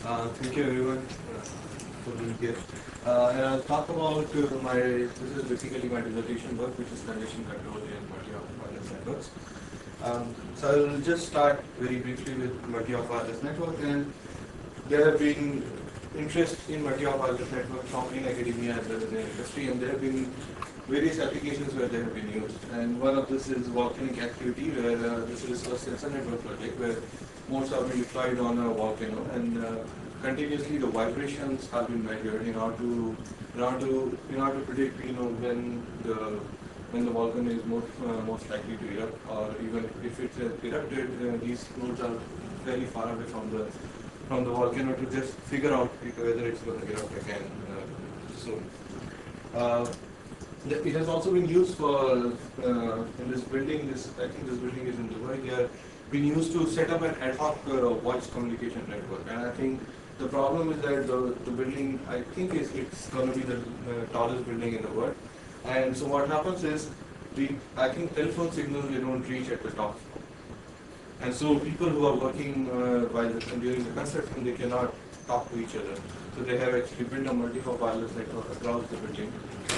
Thank you everyone for being here. And I'll talk about this is basically my dissertation work, which is congestion control in multi-wireless networks. So I'll just start very briefly with multi-wireless network, and there have been interest in multi-wireless network from in academia as well as in industry, and there have been various applications where they have been used. And one of this is volcanic activity, where this is a sensor network project where modes are being deployed on a volcano, and continuously the vibrations have been measured in order to predict when the volcano is most likely to erupt, or even if it's erupted, these nodes are fairly far away from the volcano to just figure out whether it's going to erupt again soon. It has also been used for in this building. I think this building is in Dubai. They are been used to set up an ad hoc voice communication network, and I think the problem is that the building, I think it's going to be the tallest building in the world. And so what happens is, I think telephone signals, they don't reach at the top. And so people who are working during the construction, they cannot talk to each other. So they have actually built a multi-hop wireless network across the building to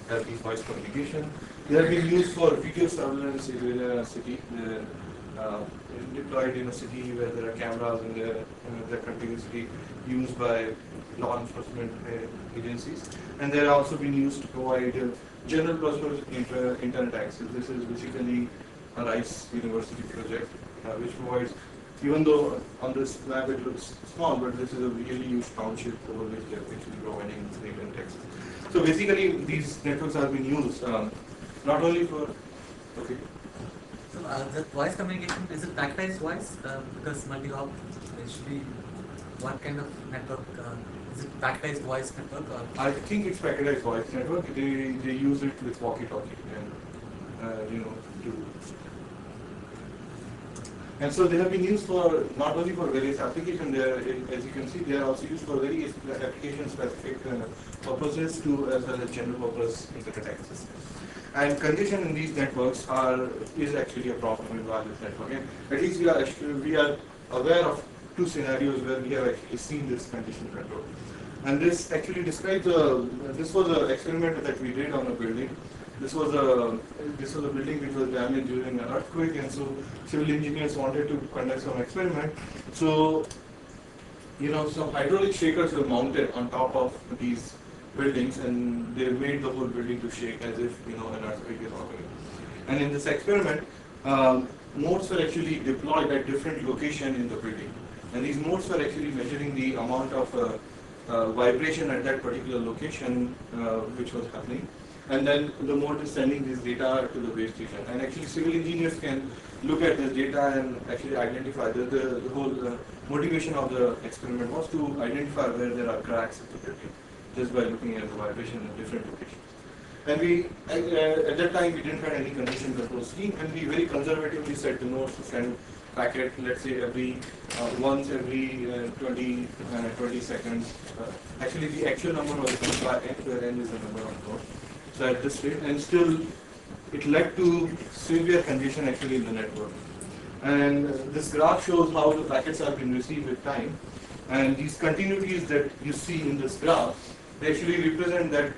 have these voice communication. They have been used for video surveillance in a city. Deployed in a city where there are cameras, and they're continuously used by law enforcement agencies. And they're also been used to provide general purpose internet access. This is basically a Rice University project, which provides, even though on this map it looks small, but this is a really huge township over which they're actually providing internet access. So basically, these networks have been used not only for, okay. So the voice communication, is it packetized voice? Because multi-hop, actually, what kind of network? Is it packetized voice network? Or? I think it's packetized voice network. They use it with walkie-talkie, and and so they have been used for not only for various applications. As you can see, they are also used for very application-specific purposes as well as general-purpose internet access. And congestion in these networks is actually a problem in wireless network. And at least we are aware of two scenarios where we have actually seen this congestion control. And this actually describes this was an experiment that we did on a building. This was a building which was damaged during an earthquake, and so civil engineers wanted to conduct some experiment. So, some hydraulic shakers were mounted on top of these buildings, and they made the whole building to shake as if an earthquake is happening. And in this experiment, modes were actually deployed at different locations in the building, and these modes were actually measuring the amount of vibration at that particular location which was happening. And then the mode is sending this data to the base station, and actually civil engineers can look at this data and actually identify the whole motivation of the experiment was to identify where there are cracks in the building, just by looking at the vibration in different locations. And at that time, we didn't have any congestion control scheme, and we very conservatively set the nodes to send packet, let's say once every 20 seconds. Actually, the actual number was by n, where n is the number of nodes. So at this rate, and still, it led to severe congestion actually in the network. And this graph shows how the packets have been received with time. And these continuities that you see in this graph, they actually represent that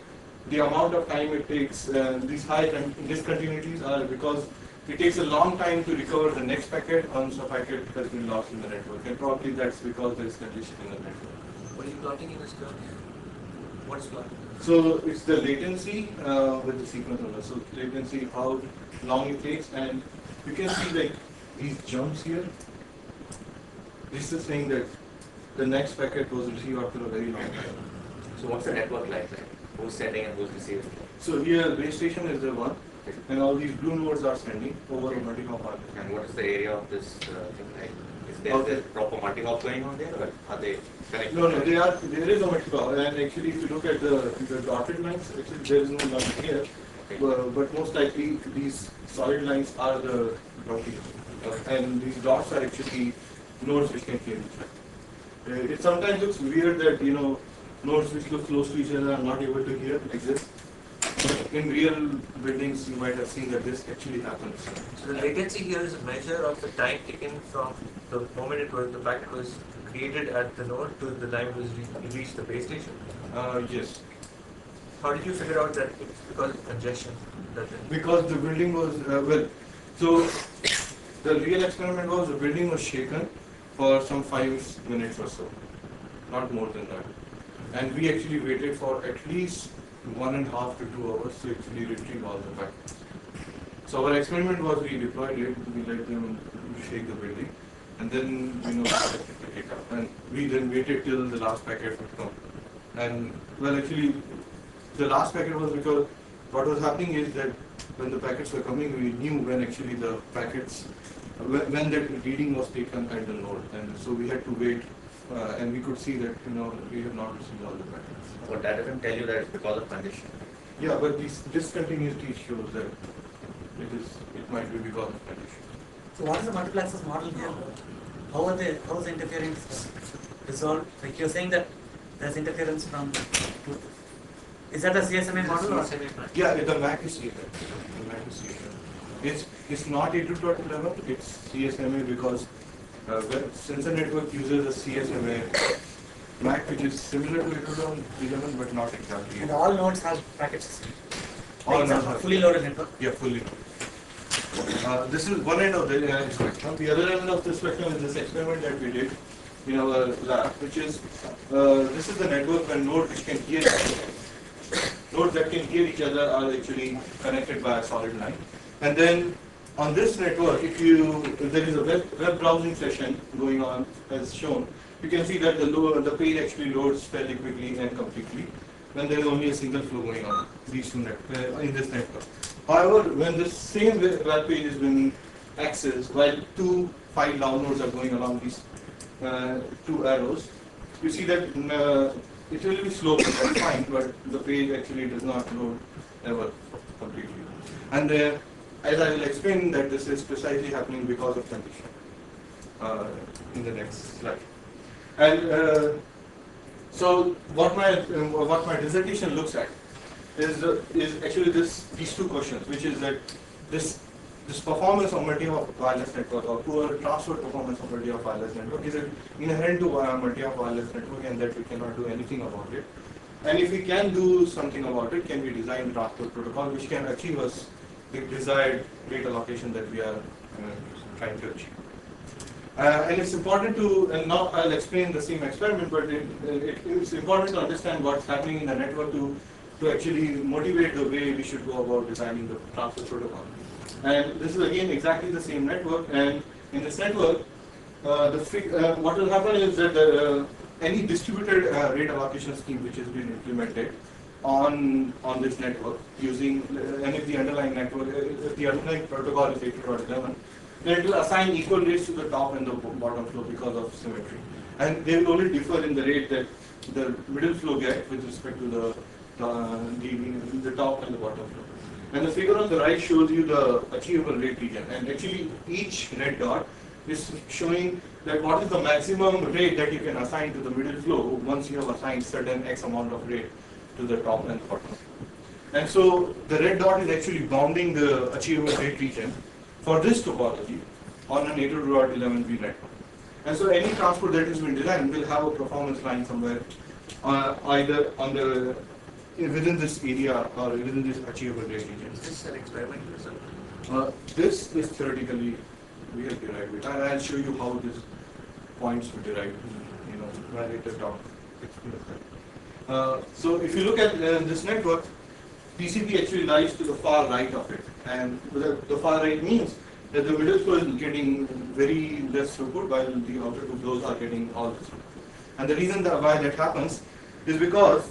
the amount of time it takes. These high discontinuities are because it takes a long time to recover the next packet once a packet has been lost in the network. And probably that's because there is congestion in the network. What are you plotting in this graph? What is plotting? So it's the latency with the sequence number. So latency, how long it takes, and you can see like these jumps here. This is saying that the next packet was received after a very long time. So what's the network like? Who's sending and who's receiving? So here base station is the one, and all these blue nodes are sending over a multi-hop wireless. And what is the area of this thing like? Is there proper multi-hop going on there, or are they connected? No, there is a multi-hop, and actually if you look at the dotted lines, actually there is no line here, but most likely these solid lines are the routing. And these dots are actually nodes which can hear each other. It sometimes looks weird that nodes which look close to each other are not able to hear exist. in real buildings, you might have seen that this actually happens. So the latency here is a measure of the time taken from the moment the packet was created at the node to the time it was reached the base station. Yes. How did you figure out that it's because of congestion? Because the building was, so the real experiment was the building was shaken for some 5 minutes or so, not more than that. And we actually waited for at least 1.5 to 2 hours to actually retrieve all the packets. So our experiment was we deployed it, we let them shake the building, and then pick it up. And we then waited till the last packet would come. And well, actually, the last packet was because what was happening is that when the packets were coming, we knew when actually the packets, when that reading was taken at the node, and so we had to wait, and we could see that we have not received all the packets. But that doesn't tell you that it's because of congestion. Yeah, but this discontinuity shows that it might be because of congestion. So what is the multiplexes model here? How is the interference resolved? Like you're saying that there's interference from. Is that the CSMA model or? Yeah, the MAC is CSMA. The MAC is CSMA. It's not 8.11, it's CSMA because sensor network uses a CSMA MAC which is similar to 8.11 but not exactly. And all nodes have packets. All nodes have fully loaded network. Yeah, fully. This is one end of the spectrum. The other end of the spectrum is this experiment that we did in our lab, which is this is the network and node which can hear each other. Nodes that can hear each other are actually connected by a solid line. And then on this network, if there is a web browsing session going on as shown, you can see that the page actually loads fairly quickly and completely when there is only a single flow going on in this network. However, when the same web page is being accessed while 2 file downloads are going along these 2 arrows, you see that it will be slow, but that's fine, but the page actually does not load ever completely. And as I will explain that this is precisely happening because of congestion in the next slide. And so what my dissertation looks at is actually these 2 questions, which is that this performance of multi-hop wireless network or poor transfer performance of multi-hop wireless network is inherent to multi-hop wireless network and that we cannot do anything about it. And if we can do something about it, can we design a transport protocol which can achieve us the desired rate allocation that we are trying to achieve. And it's important to, and now I'll explain the same experiment, but it's important to understand what's happening in the network to actually motivate the way we should go about designing the transfer protocol. And this is again exactly the same network, and in this network, what will happen is that any distributed rate allocation scheme which has been implemented on this network using, and if the underlying network, if the underlying protocol is 8.11, then it will assign equal rates to the top and the bottom flow because of symmetry. And they will only differ in the rate that the middle flow gets with respect to the top and the bottom flow. And the figure on the right shows you the achievable rate region. And actually each red dot is showing that what is the maximum rate that you can assign to the middle flow once you have assigned certain X amount of rate to the top and the bottom. And so the red dot is actually bounding the achievable rate region for this topology on an 8.11b network. And so any transport that has been designed will have a performance line somewhere either on the within this area or within this achievable rate region. Is this an experimental result? This is theoretically we have derived it. I'll show you how these points were derived. When it is talk. So if you look at this network, TCP actually lies to the far right of it, and the far right means that the middle flow is getting very less throughput while the outer 2 flows are getting all the throughput. And the reason why that happens is because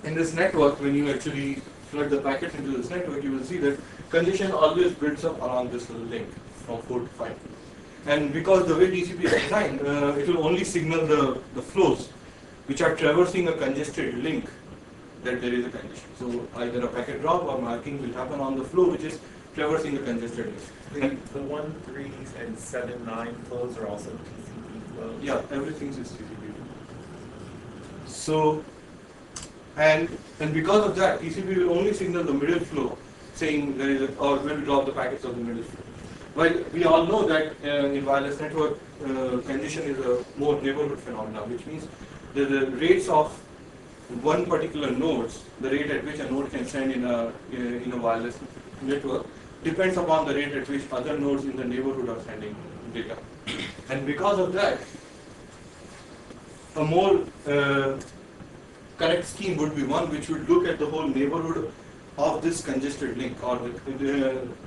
in this network, when you actually flood the packets into this network, you will see that congestion always builds up along this little link from 4 to 5. And because the way TCP is designed, it will only signal the flows which are traversing a congested link that there is a congestion. So either a packet drop or marking will happen on the flow which is traversing a congested link. The 1, 3s and 7, 9 flows are also TCP flows? Yeah, everything is TCP. So And because of that, TCP will only signal the middle flow, saying there is a, or will drop the packets of the middle flow. Well, we all know that in wireless network, congestion is a more neighborhood phenomenon, which means the rates of one particular nodes, the rate at which a node can send in a wireless network, depends upon the rate at which other nodes in the neighborhood are sending data. And because of that, a more correct scheme would be one which would look at the whole neighborhood of this congested link, or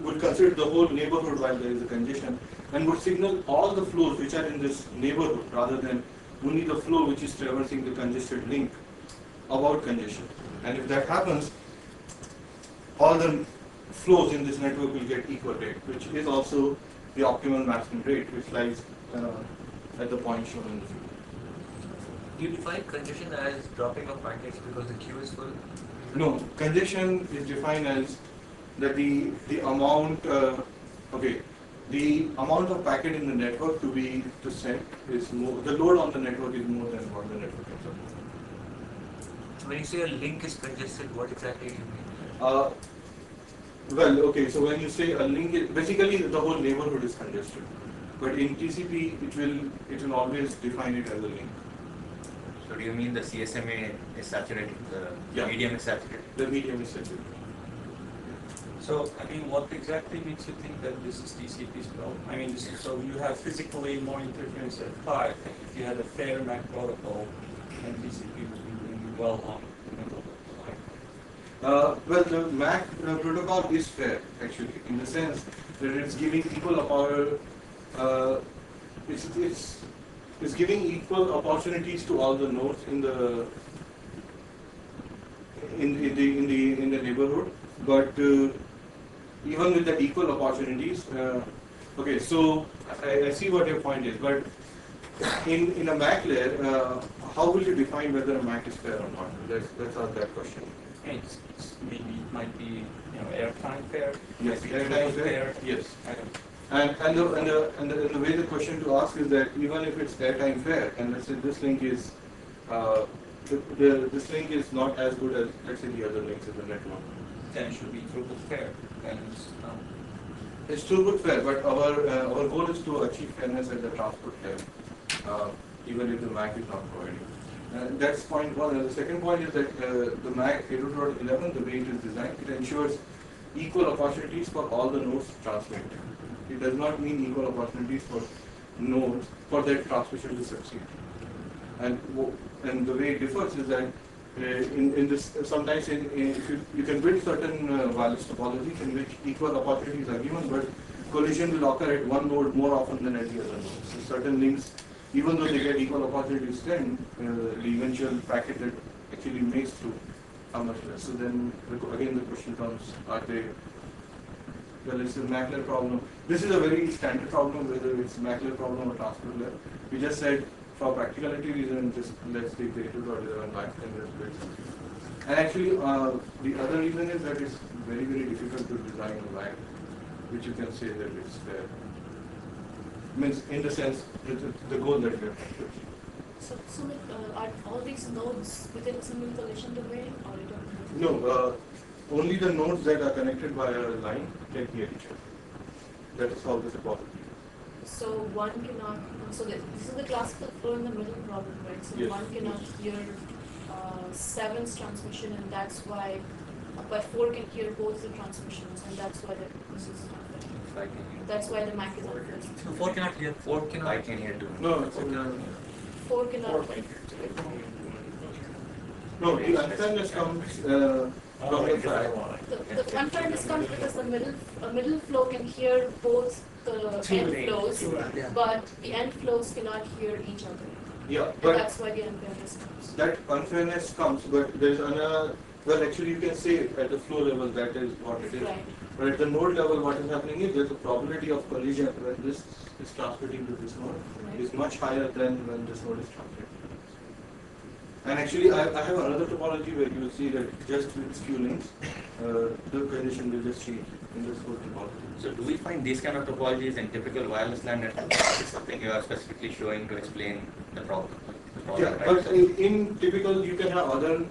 would consider the whole neighborhood while there is a congestion, and would signal all the flows which are in this neighborhood rather than only the flow which is traversing the congested link about congestion. And if that happens, all the flows in this network will get equal rate, which is also the optimal maximum rate, which lies at the point shown in the figure. Do you define congestion as dropping of packets because the queue is full? No, congestion is defined as that the amount the amount of packet in the network to send is more, the load on the network is more than what the network can support. So when you say a link is congested, what exactly do you mean? Well, okay, so when you say a link, basically the whole neighborhood is congested. But in TCP, it will always define it as a link. So do you mean the CSMA is saturated, the medium is saturated? The medium is saturated. So, I mean, what exactly makes you think that this is TCP's problem? I mean, so you have physically more interference at 5. If you had a fair MAC protocol, then TCP would be doing well on the middle. Well, the MAC protocol is fair, actually, in the sense that it's giving equal it's giving equal opportunities to all the nodes in the neighborhood, but even with the equal opportunities, okay, so I see what your point is, but in a MAC layer, how will you define whether a MAC is fair or not? Let's ask that question. Maybe it might be, airtime fair. Yes, airtime fair. Yes. I don't know. And the way the question to ask is that even if it's airtime fair, and let's say this link is this link is not as good as, let's say, the other links in the network. Then it should be throughput fair. Then It's throughput fair, but our goal is to achieve fairness at the transport level, even if the MAC is not providing. That's point one. And the second point is that the MAC 802.11, the way it is designed, it ensures equal opportunities for all the nodes to transmit. It does not mean equal opportunities for nodes for that transmission to succeed. And the way it differs is that in this sometimes if you can build certain wireless topologies in which equal opportunities are given, but collision will occur at one node more often than at the other node. So certain links, even though they get equal opportunities, then the eventual packet that actually makes through how much less. So then again the question comes: are they? Well, it's a MAC layer problem. This is a very standard problem, whether it's MAC layer problem or transport layer. We just said, for practicality reason, just let's take the 802.11 MAC and let's build something. And actually, the other reason is that it's very, very difficult to design a MAC, which you can say that it's fair. Means, in the sense, the goal that we have. So, Sumit, are all these nodes within a single collision domain, or you don't know? No, only the nodes that are connected by a line can hear each other. That is how this is possible. So one cannot. So this is the classical flow in the middle problem, right? So Yes. one cannot hear 7's transmission, and that's why. But 4 can hear both the transmissions, and that's why this is unfair. That's why the MAC is unfair. So 4 cannot hear. 4 cannot. I can hear too. No, 4 cannot. no, the unfairness comes from the fact. The unfairness comes because the middle flow can hear both the end flows, but the end flows cannot hear each other. Yeah, And but that's why the unfairness comes. that unfairness comes, but there is another. Well, actually, you can say at the flow level that is what it is. Right. But at the node level, what is happening is there's a probability of collision when this is transmitting to this node is much higher than when this node is transmitting. And actually, I have another topology where you will see that just with skew links, the condition will just change in this whole topology. So do we find these kind of topologies in typical wireless LAN networks? Is something you are specifically showing to explain the problem? Yeah, but in typical, you can have other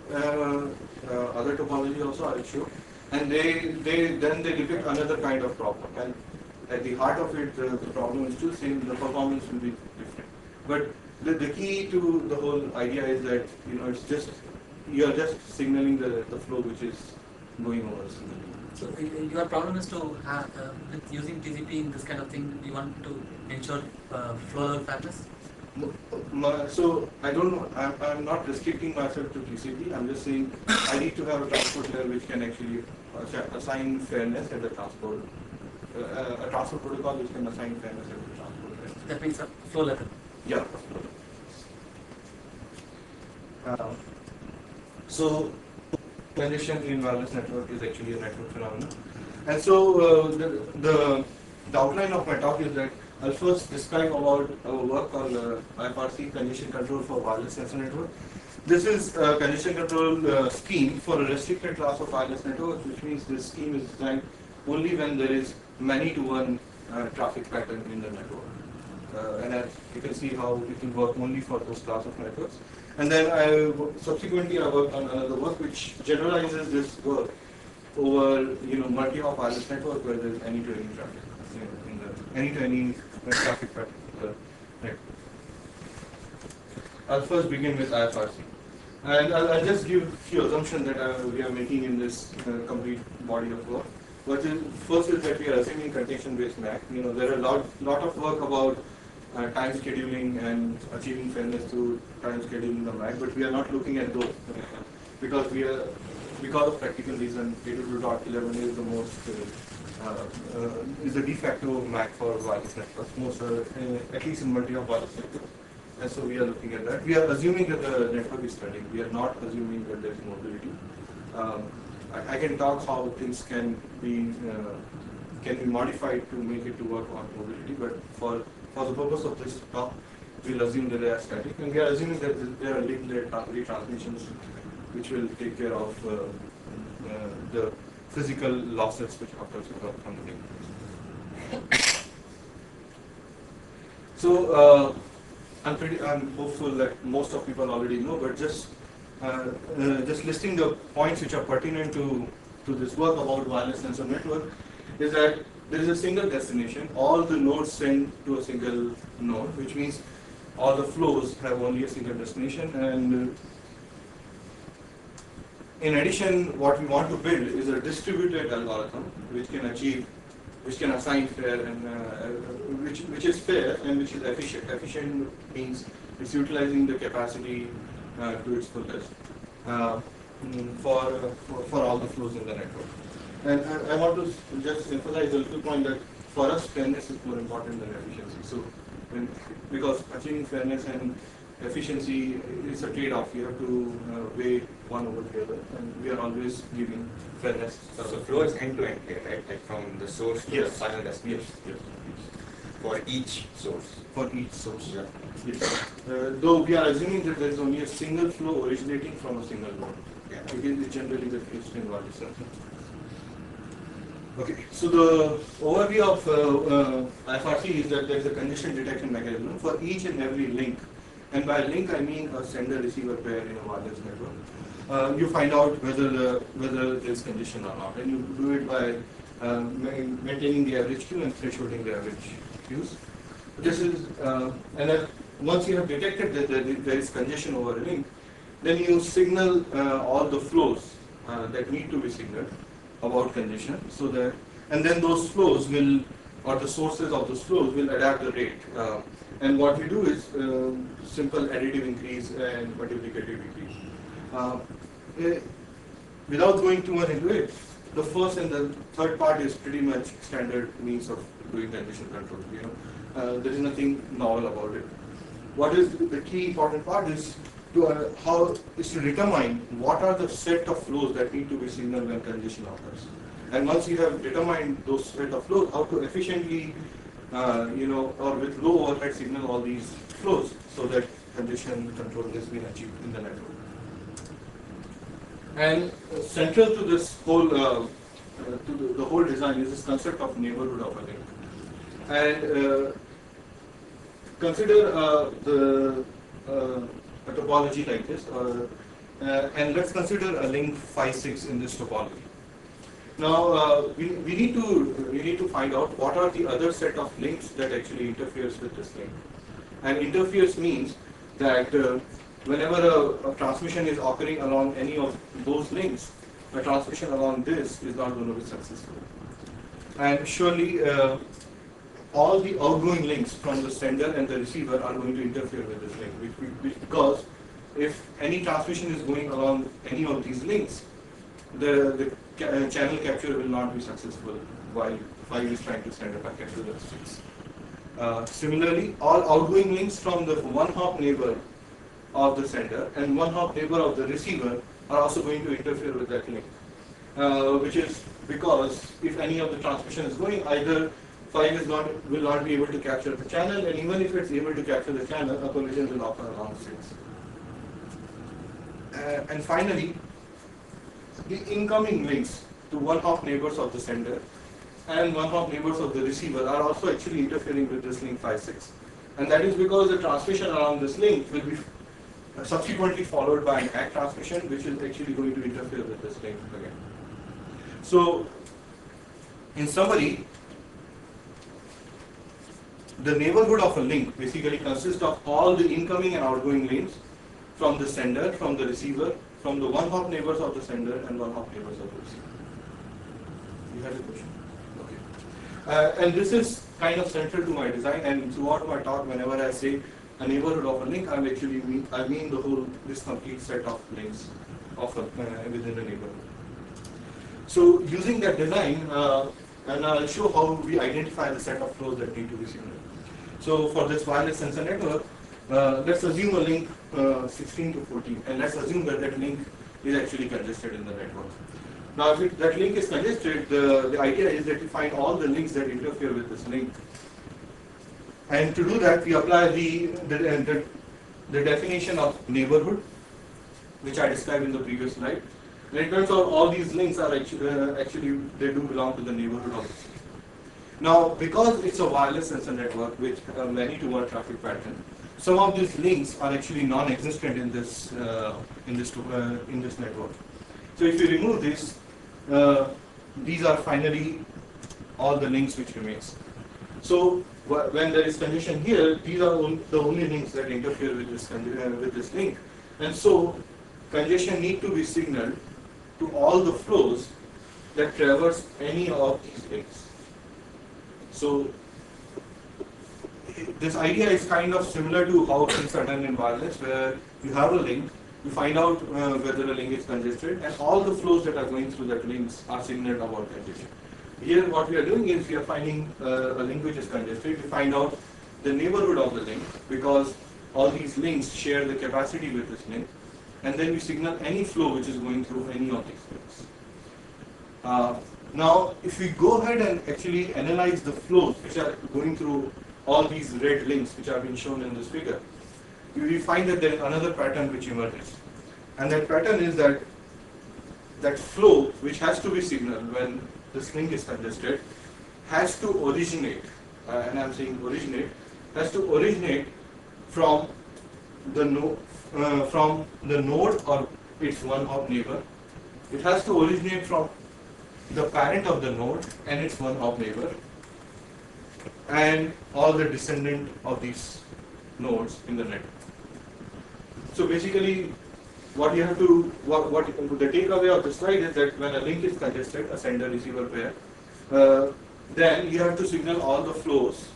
topology also, I'll show, and then they depict another kind of problem. And at the heart of it, the problem is still same. The performance will be different. But the key to the whole idea is that it's just you are just signaling the flow which is going over. So your problem is to have, with using TCP in this kind of thing, you want to ensure flow level fairness? So I don't know, I'm not restricting myself to TCP, I'm just saying I need to have a transport layer which can actually assign fairness at the transport, a transport protocol which can assign fairness at the transport layer. That means flow level. Yeah. So congestion in wireless network is actually a network phenomenon. And so the outline of my talk is that I'll first describe about our work on the IFRC congestion control for wireless sensor network. This is a congestion control scheme for a restricted class of wireless networks, which means this scheme is designed only when there is many-to-one traffic pattern in the network. And as you can see how it will work only for those class of networks. And then subsequently I worked on another work which generalizes this work over multi-hop wireless network where there is any-to-any traffic. In the any-to-any traffic pattern. Right. I'll first begin with IFRC. And I'll just give a few assumptions that we are making in this complete body of work. First is that we are assuming contention-based MAC. There are a lot of work about time scheduling and achieving fairness through time scheduling the MAC, but we are not looking at those because of practical reason, 802.11 is the most is the de facto MAC for wireless networks, most at least in multi-hop wireless networks. And so we are looking at that. We are assuming that the network is static. We are not assuming that there is mobility. I can talk how things can be modified to make it to work on mobility, but for the purpose of this talk, we'll assume that they are static, and we are assuming that there are link-led retransmissions which will take care of the physical losses which occurs from the link. So I'm hopeful that most of people already know, but just listing the points which are pertinent to this work about wireless sensor network is that there is a single destination. All the nodes send to a single node, which means all the flows have only a single destination. And in addition, what we want to build is a distributed algorithm which can assign fair and which is fair and which is efficient. Efficient means it's utilizing the capacity to its fullest for all the flows in the network. And I want to just emphasize a little point that for us fairness is more important than efficiency. So because achieving fairness and efficiency is a trade-off. You have to weigh one over the other, and we are always giving fairness. So flow is end-to-end here, right? Like from the source to the final destination. Yes. For each source. For each source. Yeah. Yes. Though we are assuming that there is only a single flow originating from a single node. Yeah. Because it's generally the case in wireless sensors. Okay, so the overview of IFRC is that there is a congestion detection mechanism for each and every link. And by link, I mean a sender-receiver pair in a wireless network. You find out whether there is congestion or not, and you do it by maintaining the average queue and thresholding the average queues. This is, and then once you have detected that there is congestion over a link, then you signal all the flows that need to be signaled about congestion, so that, and then those flows will, or the sources of those flows will adapt the rate. And what we do is simple additive increase and multiplicative decrease. Without going too much into it, the first and the third part is pretty much standard means of doing congestion control. There is nothing novel about it. What is the key important part is to determine what are the set of flows that need to be signaled when congestion occurs. And once you have determined those set of flows, how to efficiently or with low overhead signal all these flows so that congestion control has been achieved in the network. And central to this whole, to the whole design is this concept of neighborhood of a link. And consider a topology like this, and let's consider a link 5,6 in this topology. Now we need to find out what are the other set of links that actually interferes with this link. And interferes means that whenever a transmission is occurring along any of those links, a transmission along this is not going to be successful. And surely all the outgoing links from the sender and the receiver are going to interfere with this link, because if any transmission is going along any of these links, the channel capture will not be successful while 5 is trying to send a packet to the 6. Similarly, all outgoing links from the one hop neighbor of the sender and one hop neighbor of the receiver are also going to interfere with that link, which is because if any of the transmission is going, either 5 will not be able to capture the channel, and even if it's able to capture the channel, a collision will occur along 6. And finally, the incoming links to one hop neighbors of the sender and one hop neighbors of the receiver are also actually interfering with this link 5,6. And that is because the transmission along this link will be subsequently followed by an ACK transmission, which is actually going to interfere with this link again. So, in summary, the neighborhood of a link basically consists of all the incoming and outgoing links from the sender, from the receiver, from the one hop neighbors of the sender and one hop neighbors of the receiver. You had a question? Okay. And this is kind of central to my design, and throughout my talk, whenever I say a neighborhood of a link, I mean this complete set of links of within a neighborhood. So using that design, and I'll show how we identify the set of flows that need to be signaled. So for this wireless sensor network, let's assume a link 16 to 14, and let's assume that that link is actually congested in the network. Now, if that link is congested, the idea is that you find all the links that interfere with this link. And to do that, we apply the definition of neighborhood, which I described in the previous slide. And it turns out all these links are actually they do belong to the neighborhood of this. Now, because it's a wireless sensor network with a many-to-one traffic pattern, some of these links are actually non-existent in this network. So if you remove this, these are finally all the links which remains. So when there is congestion here, these are the only links that interfere with this link, and so congestion need to be signaled to all the flows that traverse any of these links. So this idea is kind of similar to how things are done in wireless, where you have a link, you find out whether a link is congested, and all the flows that are going through that links are signaled about congestion. Here what we are doing is we are finding a link which is congested. We find out the neighborhood of the link, because all these links share the capacity with this link, and then we signal any flow which is going through any of these links. Now, if we go ahead and actually analyze the flows which are going through all these red links which have been shown in this figure, we find that there is another pattern which emerges. And that pattern is that flow which has to be signaled when this link is congested has to originate, and I'm saying originate, has to originate from the node or its one hop neighbor. It has to originate from the parent of the node and its one hop neighbor, and all the descendant of these nodes in the network. So basically, what you have to, the takeaway of the slide is that when a link is congested, a sender-receiver pair, then you have to signal all the flows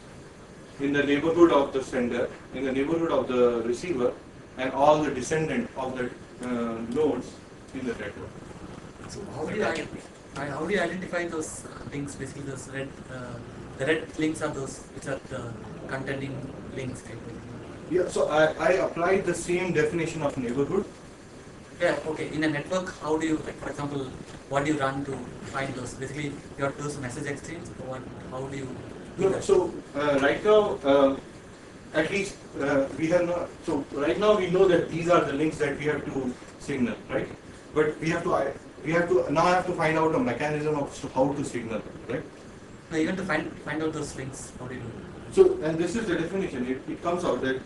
in the neighborhood of the sender, in the neighborhood of the receiver, and all the descendant of the nodes in the network. So how do you identify those links? Basically, those red, the red links are those which are the contending links, right? Yeah. So I applied the same definition of neighborhood. Yeah. Okay. In a network, how do you, like, for example, what do you run to find those? Basically, you have to do some message exchange. Or how do you? So right now, at least we have not. So right now we know that these are the links that we have to signal, right? But we have to find out a mechanism of how to signal, right? No, even to find out those links, how do you do it? So, and this is the definition. It comes out that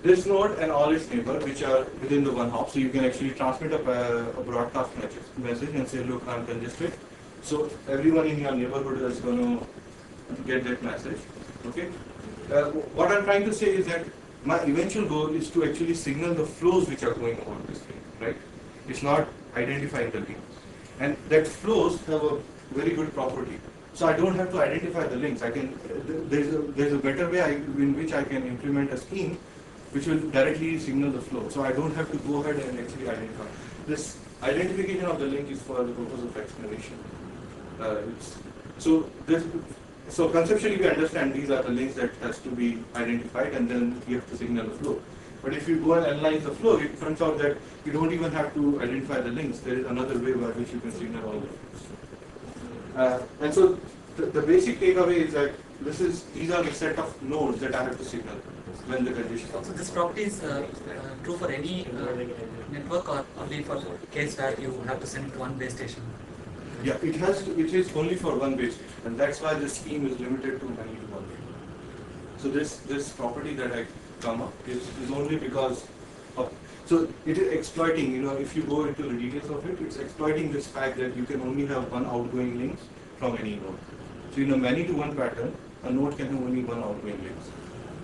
this node and all its neighbor, which are within the one hop, so you can actually transmit a broadcast message and say, look, I'm congested. So everyone in your neighborhood is going to get that message. Okay. What I'm trying to say is that my eventual goal is to actually signal the flows which are going over this thing, right? It's not identifying the links. And that flows have a very good property. So I don't have to identify the links. I can. There's a better way in which I can implement a scheme which will directly signal the flow. So I don't have to go ahead and actually identify. This identification of the link is for the purpose of explanation. So conceptually we understand these are the links that has to be identified, and then you have to signal the flow. But if you go and analyze the flow, it turns out that you don't even have to identify the links. There is another way by which you can signal all the flows. And so the basic takeaway is that these are the set of nodes that I have to signal when the condition. So this property is true for any network, or only for case where you have to send it to one base station? Yeah, it is only for one base station, and that's why the scheme is limited to many to one. So this property that I come up is only because of, so it is exploiting, if you go into the details of it, it's exploiting this fact that you can only have one outgoing link from any node. So in a many to one pattern, a node can have only one outgoing link,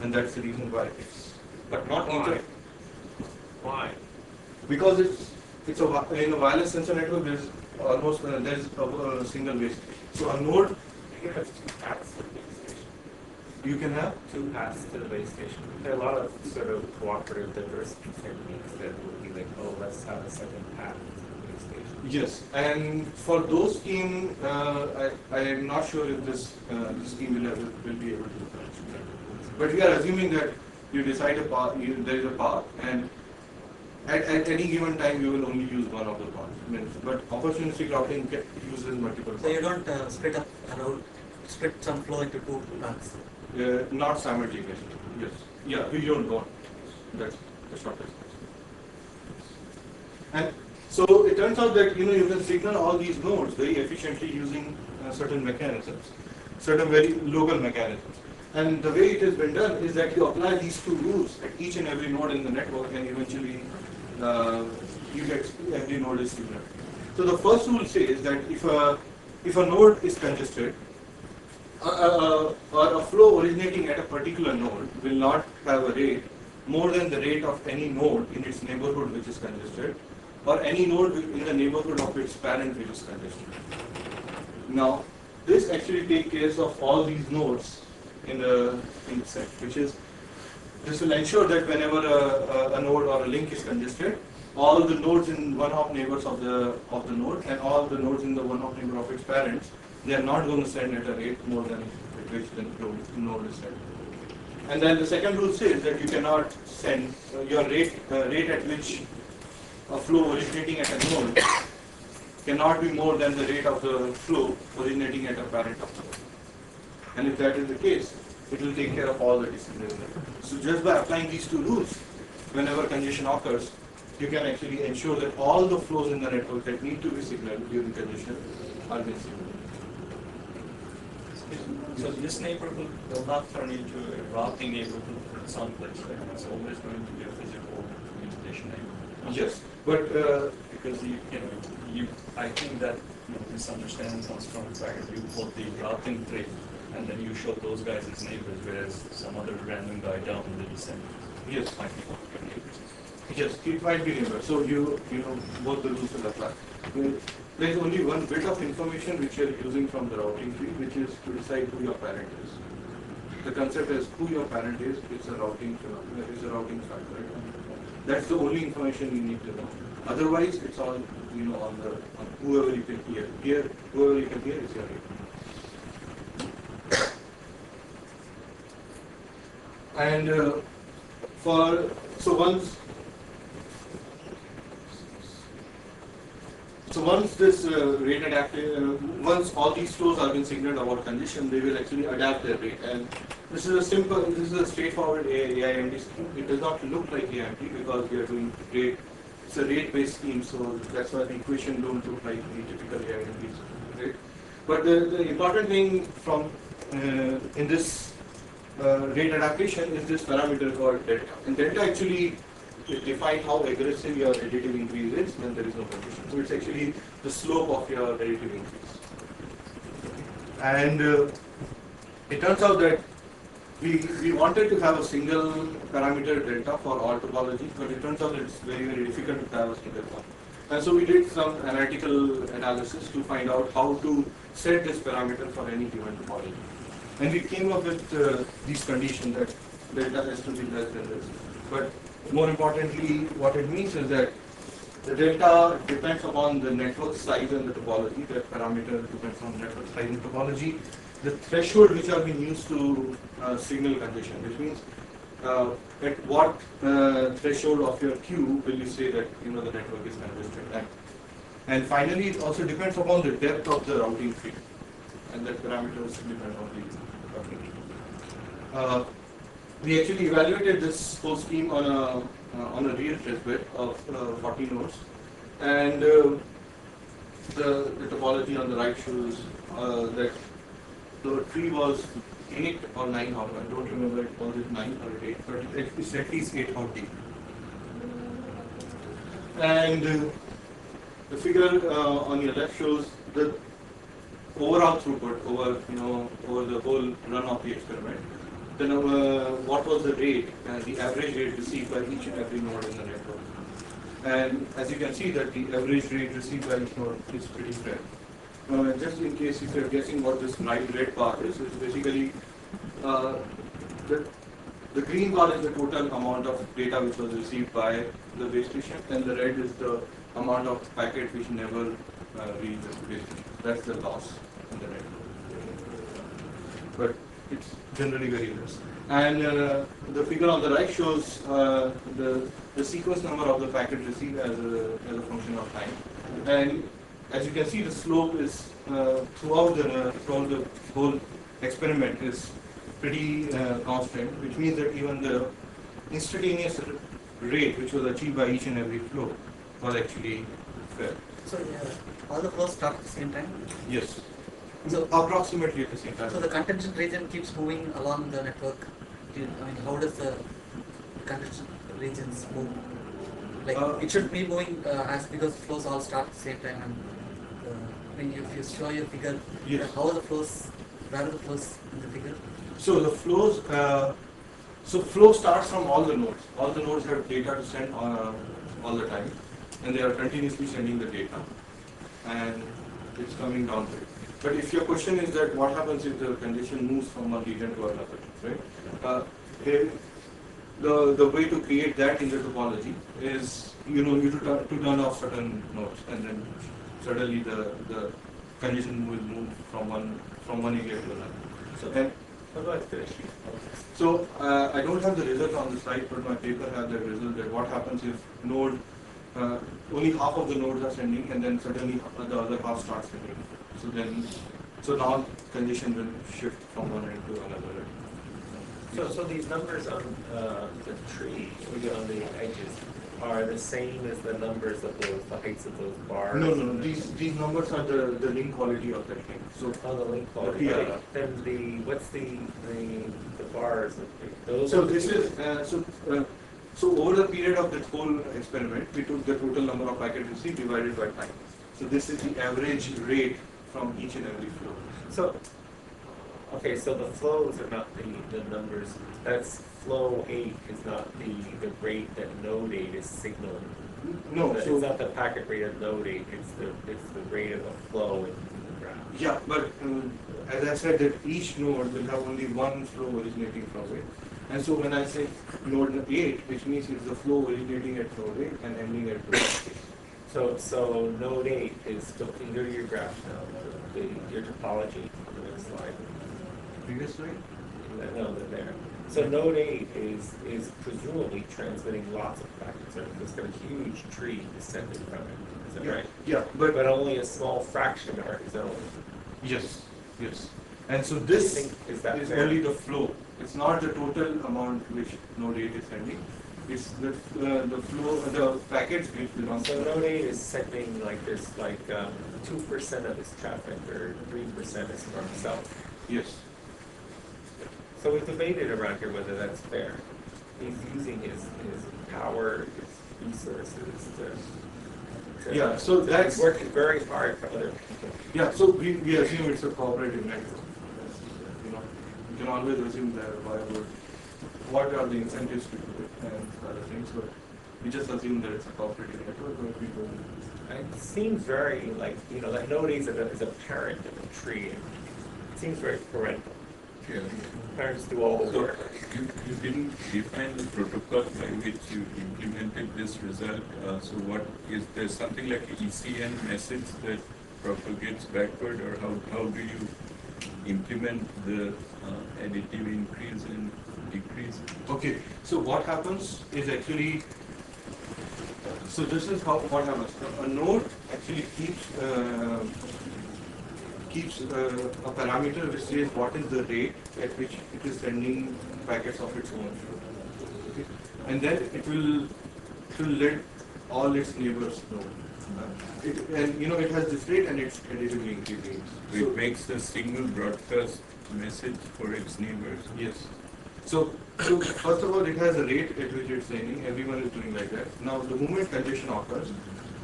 and that's the reason why it's. But not why. Why? Because it's in a wireless sensor network. There's almost there's a single base. So a node. You can have two paths to the base station. You can have Two paths to the base station. There are a lot of sort of cooperative diversity techniques that would be like, oh, let's have a second path to the base station. Yes, and for those scheme, I am not sure if this scheme will be able to do that. But we are assuming that you decide a path, there is a path, and at any given time you will only use one of the paths. But opportunistic routing uses multiple paths. So you don't split some flow into two paths? Not simultaneously. Yes. Yeah, we don't want. That's the shortest. And so it turns out that you can signal all these nodes very efficiently using certain mechanisms, certain very local mechanisms. And the way it has been done is that you apply these two rules at each and every node in the network, and eventually you get every node is signaled. So the first rule says that if a node is congested, or a flow originating at a particular node will not have a rate more than the rate of any node in its neighborhood which is congested, or any node in the neighborhood of its parent which is congested. Now, this actually takes care of all these nodes in the set, which is, this will ensure that whenever a node or a link is congested, all the nodes in one-hop neighbors of the node and all the nodes in the one-hop neighbor of its parents, they are not going to send at a rate more than at which the node is sent. And then the second rule says that you cannot send your rate at which a flow originating at a node cannot be more than the rate of the flow originating at a parent of the node. And if that is the case, it will take care of all the distances. So just by applying these two rules, whenever congestion occurs, you can actually ensure that all the flows in the network that need to be signaled during congestion are being signaled. So this neighborhood will not turn into a routing neighborhood someplace, right? It's always going to be a physical implementation neighborhood. Yes, but Because I think that misunderstanding comes from the fact that you put the routing tree and then you show those guys as neighbors, whereas some other random guy down in the descent yes, might be your neighbors. yes, it might be neighbor. So both the rules will apply. There is only one bit of information which you are using from the routing tree, which is to decide who your parent is. The concept is who your parent is. It's a routing factor. Right? That's the only information you need to know. Otherwise, it's all on whoever you can hear. Whoever you can hear is your neighbor. And once this rate once all these flows are being signaled about congestion, they will actually adapt their rate. And this is a straightforward AIMD scheme. It does not look like AIMD because we are doing rate. It's a rate-based scheme, so that's why the equation don't look like the typical AIMD scheme, right? But the important thing from in this rate adaptation is this parameter called delta. And delta actually defines how aggressive your additive increase is when there is no congestion. So it's actually the slope of your additive increase. And it turns out that we wanted to have a single parameter delta for all topology, but it turns out it's very, very difficult to have a single one. And so we did some analytical analysis to find out how to set this parameter for any given topology. And we came up with these conditions that delta has to be less than this. But more importantly, what it means is that the delta depends upon the network size and the topology. That parameter depends on network size and topology. The threshold which are being used to signal congestion, which means at what threshold of your queue will you say that the network is congested. And finally, it also depends upon the depth of the routing tree, and that parameters depend on the routing tree. We actually evaluated this whole scheme on a real testbed of 40 nodes, and the topology on the right shows that the tree was 8 or 9 hop. I don't remember it was 9 or 8, but it's at least 8 hop deep. And the figure on your left shows the overall throughput over the whole run of the experiment. Then what was the rate, the average rate received by each and every node in the network. And as you can see that the average rate received by each node is pretty fair. Just in case if you're guessing what this red bar is, it's basically the green bar is the total amount of data which was received by the base station, and the red is the amount of packet which never reached the base station. That's the loss in the network. But it's generally very less. And the figure on the right shows the sequence number of the packet received as a function of time. And as you can see, the slope is throughout the whole experiment is pretty constant, which means that even the instantaneous rate which was achieved by each and every flow was actually fair. So all the flows start at the same time? Yes. So approximately at the same time. So the contention region keeps moving along the network. How does the contention regions move? Like it should be moving as because flows all start at the same time. And if you show your figure, yes. How are the flows? Where are the flows in the figure? So the flows. Flow starts from all the nodes. All the nodes have data to send all the time, and they are continuously sending the data, and it's coming down to it. But if your question is that what happens if the condition moves from one region to another, right? The way to create that in the topology is you to turn off certain nodes, and then suddenly the condition will move from one area to another. So I don't have the result on the slide, but my paper has the result that what happens if node only half of the nodes are sending, and then suddenly the other half starts sending. So now condition will shift from one end to another. So these numbers on the tree, on the edges, are the same as the numbers of the heights of those bars? No. These numbers are the link quality of that thing. So the link quality. Yeah. Then what's the bars? Those so this is so over the period of that whole experiment, we took the total number of packets received divided by time. So this is the average rate from each and every flow. So the flows are not the numbers. That's flow 8 is not the rate that node 8 is signaling. No, it's not the packet rate of node 8. It's the rate of the flow in the graph. Yeah, but as I said, that each node will have only one flow originating from it. And so when I say node 8, which means it's the flow originating at node 8 and ending at node 8. So node 8 is, so if you go to your graph now, your topology on the next slide. Previous slide? No, they're there. So node 8 is presumably transmitting lots of packets. There's got a huge tree descending from it. Is that right? Yeah, but only a small fraction are its own. Yes. And so this is only the flow. It's not the total amount which node 8 is sending. It's the flow, the packets which belong. So node 8 is sending there's 2% of its traffic or 3% is from south. Yes. So we debated around here whether that's fair. He's using his power, his resources to Yeah, so he's that's working very hard for other people. yeah. So we assume it's a cooperative network. You know, you can always assume that what are the incentives to do it and other things, but we just assume that it's a cooperative network, but we don't. It seems very like, that node is a parent of a tree. It seems very parental. Yeah. Parents do all the So work. you didn't define the protocol by which you implemented this result. So what is there something like an ECN message that propagates backward, or how do you implement the additive increase and decrease? Okay, so what happens is actually, so this is what happens. A node actually keeps a parameter which says what is the rate at which it is sending packets of its own. Okay? And then it will let all its neighbors know. It has this rate and it's additively increasing. So it makes a single broadcast message for its neighbors. Yes. So first of all, it has a rate at which it's sending. Everyone is doing like that. Now, the moment congestion occurs,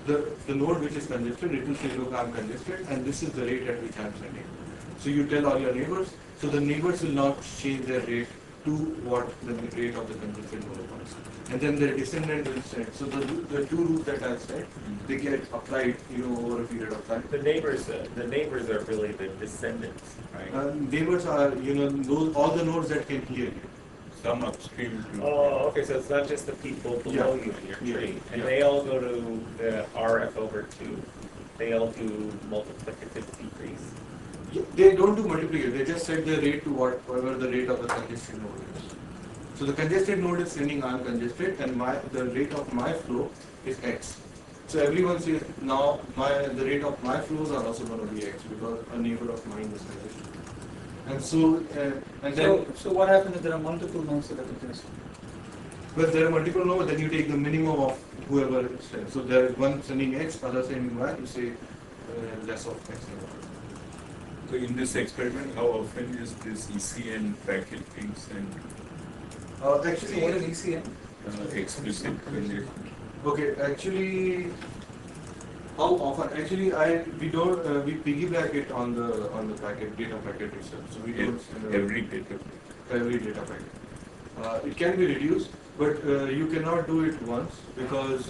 the node which is congested, it will say, look, I'm congested, and this is the rate at which I'm sending. So you tell all your neighbors. So the neighbors will not change their rate to what the rate of the congested node was. And then their descendant will send. So the two rules that I've said, they get applied, over a period of time. The neighbors are really the descendants, right? Neighbors are, all the nodes that can hear you. Some upstream to Oh, okay, so it's not just the people below you in your Yeah. tree. And Yeah. they all go to the RF over 2. They all do multiplicative decrease. They don't do multiplication, they just set the rate to whatever the rate of the congested node is. So the congested node is sending uncongested, and the rate of my flow is X. So everyone says now the rate of my flows are also going to be X because a neighbor of mine is congested. And so So what happens if there are multiple nodes that exist? when there are multiple nodes, then you take the minimum of whoever sends. So there is one sending X, other sending Y, you say less of X. So in this experiment, how often is this ECN packet being sent? Actually, What is ECN? Explicit congestion. Okay, actually, how often? Actually, we piggyback it on the data packet itself. So we don't send Every data. every data packet. It can be reduced, but you cannot do it once because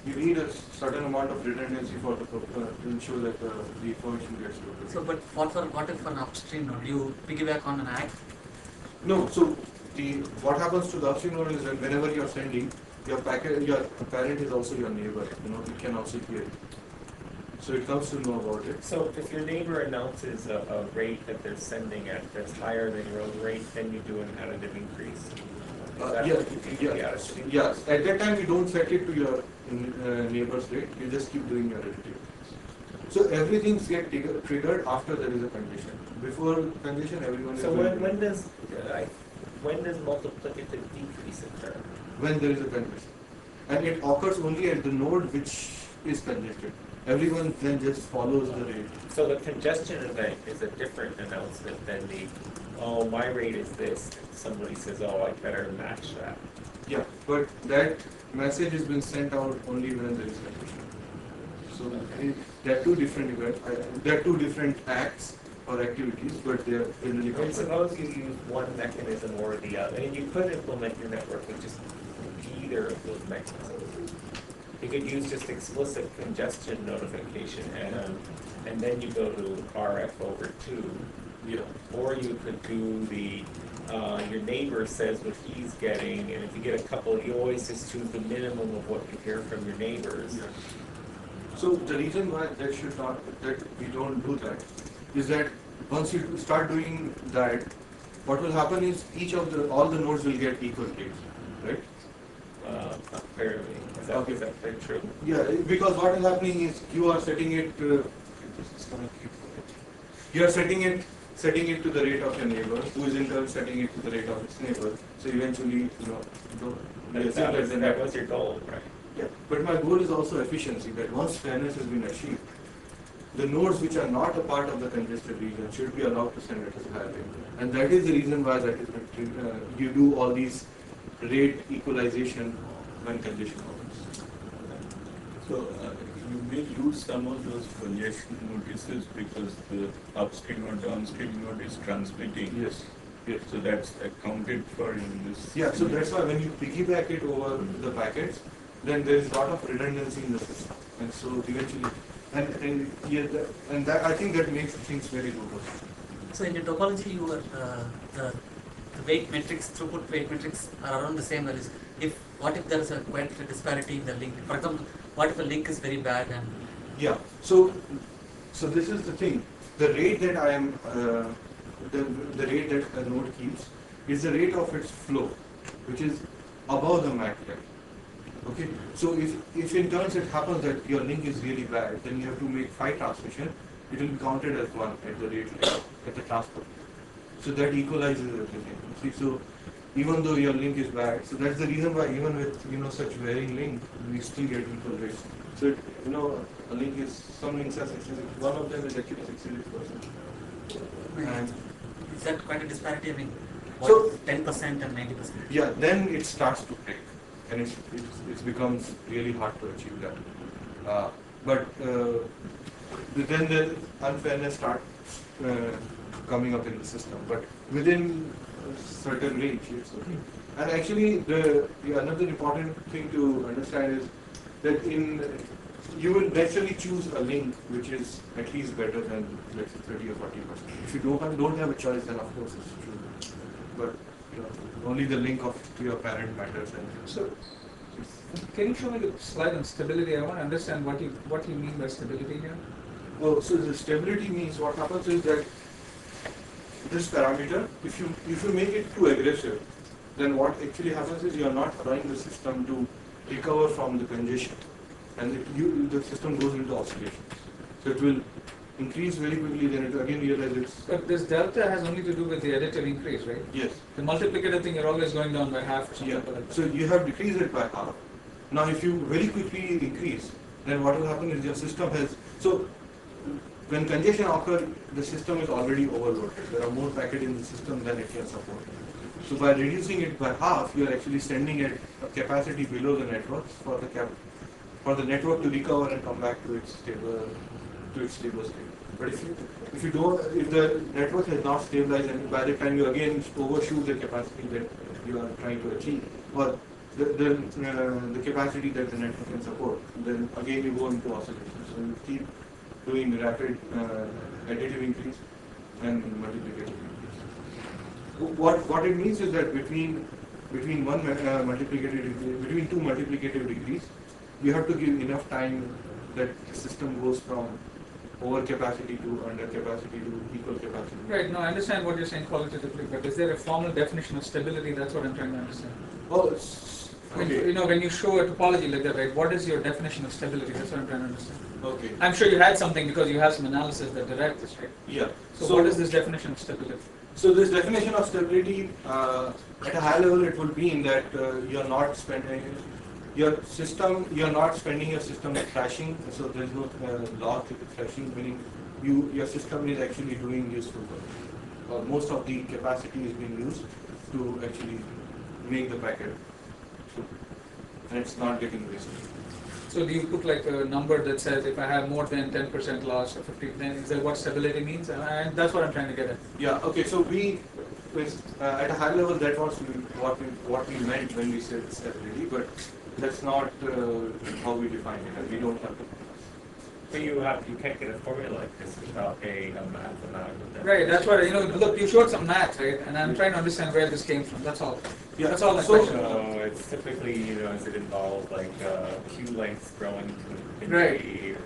you need a certain amount of redundancy to ensure that the information gets loaded. So, but what if an upstream node, you piggyback on an ACK? No, so what happens to the upstream node is that whenever you are sending, your parent is also your neighbor. It can also hear it. So it comes to know about it. So if your neighbor announces a rate that they're sending at that's higher than your own rate, then you do an additive increase. Is that what you think the additive increase? Yes. At that time, you don't set it to your neighbor's rate. You just keep doing your additive. So everything gets triggered after there is a condition. Before condition, everyone is So doing when does multiplicative decrease occur? when there is a congestion. And it occurs only at the node which is congested. Everyone then just follows the rate. So the congestion event is a different announcement than my rate is this. Somebody says, I better match that. Yeah, but that message has been sent out only when there is congestion. So there are two different events. There are two different acts or activities, but they are generally And coupled. suppose you use one mechanism or the other. I mean, you could implement your network with just either of those mechanisms. You could use just explicit congestion notification and then you go to RF over 2. Yeah. Or you could do your neighbor says what he's getting, and if you get a couple, you always just choose the minimum of what you hear from your neighbors. Yeah. So the reason why that we don't do that is that once you start doing that, what will happen is all the nodes will get equal rates, right? Not fairly. Is that very true? Yeah, because what is happening is you are setting it. You are setting it to the rate of your neighbor, who is in turn setting it to the rate of its neighbor. So eventually, That was your goal, right? Yeah, but my goal is also efficiency, that once fairness has been achieved, the nodes which are not a part of the congested region should be allowed to send at a higher rate. And that is the reason why that is you do all these rate equalization when congestion happens. So you may lose some of those congestion notices because the upstream or downstream node is transmitting. Yes. Yes. So that's accounted for in this. Yeah, so that's why when you piggyback it over the packets, then there is a lot of redundancy in the system. And so eventually, and that I think that makes things very robust. So in your topology, you are the weight metrics, throughput weight metrics are around the same values. What if there is a quite a disparity in the link? For example, what if a link is very bad and Yeah. So this is the thing. The rate that I am, the rate that a node keeps is the rate of its flow, which is above the MAC rate. Okay. So if in turns it happens that your link is really bad, then you have to make 5 transmission. It will be counted as 1 at the rate at the transport. So that equalizes everything. See, so even though your link is bad, so that's the reason why even with such varying link, we still get equal rates. So a link is, some links are 66. One of them is actually 66%. And is that quite a disparity? I mean, So- 10% and 90%. yeah, then it starts to break, and it becomes really hard to achieve that. But then the unfairness starts coming up in the system. But within a certain range, it's okay. And actually, another important thing to understand is that you will naturally choose a link which is at least better than, let's say, 30 or 40%. If you don't have a choice, then of course it's true. But only the link to your parent matters. So, can you show me the slide on stability? I want to understand what you mean by stability here. Oh, so the stability means what happens is that this parameter, if you make it too aggressive, then what actually happens is you are not allowing the system to recover from the congestion, and the system goes into oscillations. So it will increase very quickly, then it again realize it's. But this delta has only to do with the additive increase, right? Yes. The multiplicative thing, you're always going down by half or something. Yeah. Like that. So you have decreased it by half. Now, if you very quickly increase, then what will happen is your system has. So when congestion occurs, the system is already overloaded. There are more packets in the system than it can support. So by reducing it by half, you are actually sending it a capacity below the network for the network to recover and come back to its stable state. But if the network has not stabilized, and by the time you again overshoot the capacity that you are trying to achieve, or the capacity that the network can support, then again you go into oscillation. So you keep doing rapid additive increase and multiplicative increase. What it means is that between two multiplicative degrees, you have to give enough time that the system goes from overcapacity to undercapacity to equal capacity. Right, no, I understand what you're saying qualitatively, but is there a formal definition of stability? That's what I'm trying to understand. Oh, okay. When you show a topology like that, right, what is your definition of stability? That's what I'm trying to understand. Okay. I'm sure you had something because you have some analysis that derived this, right? Yeah. So what is this definition of stability? So this definition of stability, at a high level, it would mean that you're not spending your system with crashing. So there is no loss with crashing, meaning your system is actually doing useful work. Most of the capacity is being used to actually make the packet, and it's not getting wasted. So do you put like a number that says if I have more than 10% loss or 50%, then is that what stability means? And that's what I'm trying to get at. Yeah. Okay. So at a high level, that was what we meant when we said stability, but that's not how we define it, and we don't have to. But you can't get a formula like this without a math amount. Right, that's what, look, you showed some math, right? And I'm trying to understand where this came from, that's all. Yeah. That's all my So, question. So it's typically, does it involve like queue lengths growing to Right.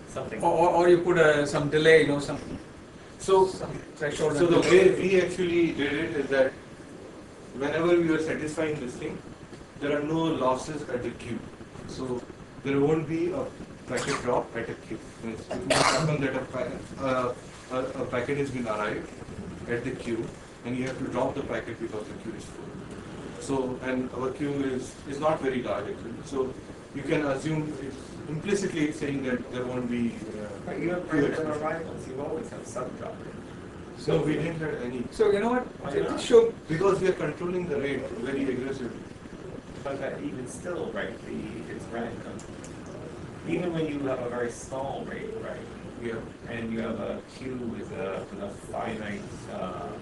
something? Or you put some delay, some threshold. So the way we actually did it is that whenever we were satisfying this thing, there are no losses at the queue. So there won't be a packet drop at a queue. It may happen that a packet has been arrived at the queue, and you have to drop the packet because the queue is full. So, and our queue is not very large actually. So, you can assume implicitly it's saying that there won't be But you have queue random expression. arrivals, you always have some dropping. So, we didn't have any. So you know Why what? not? Show. Because we are controlling the rate very aggressively. But that even still, right, it's random. Even when you have a very small rate, right, Yeah. and you have a queue with a finite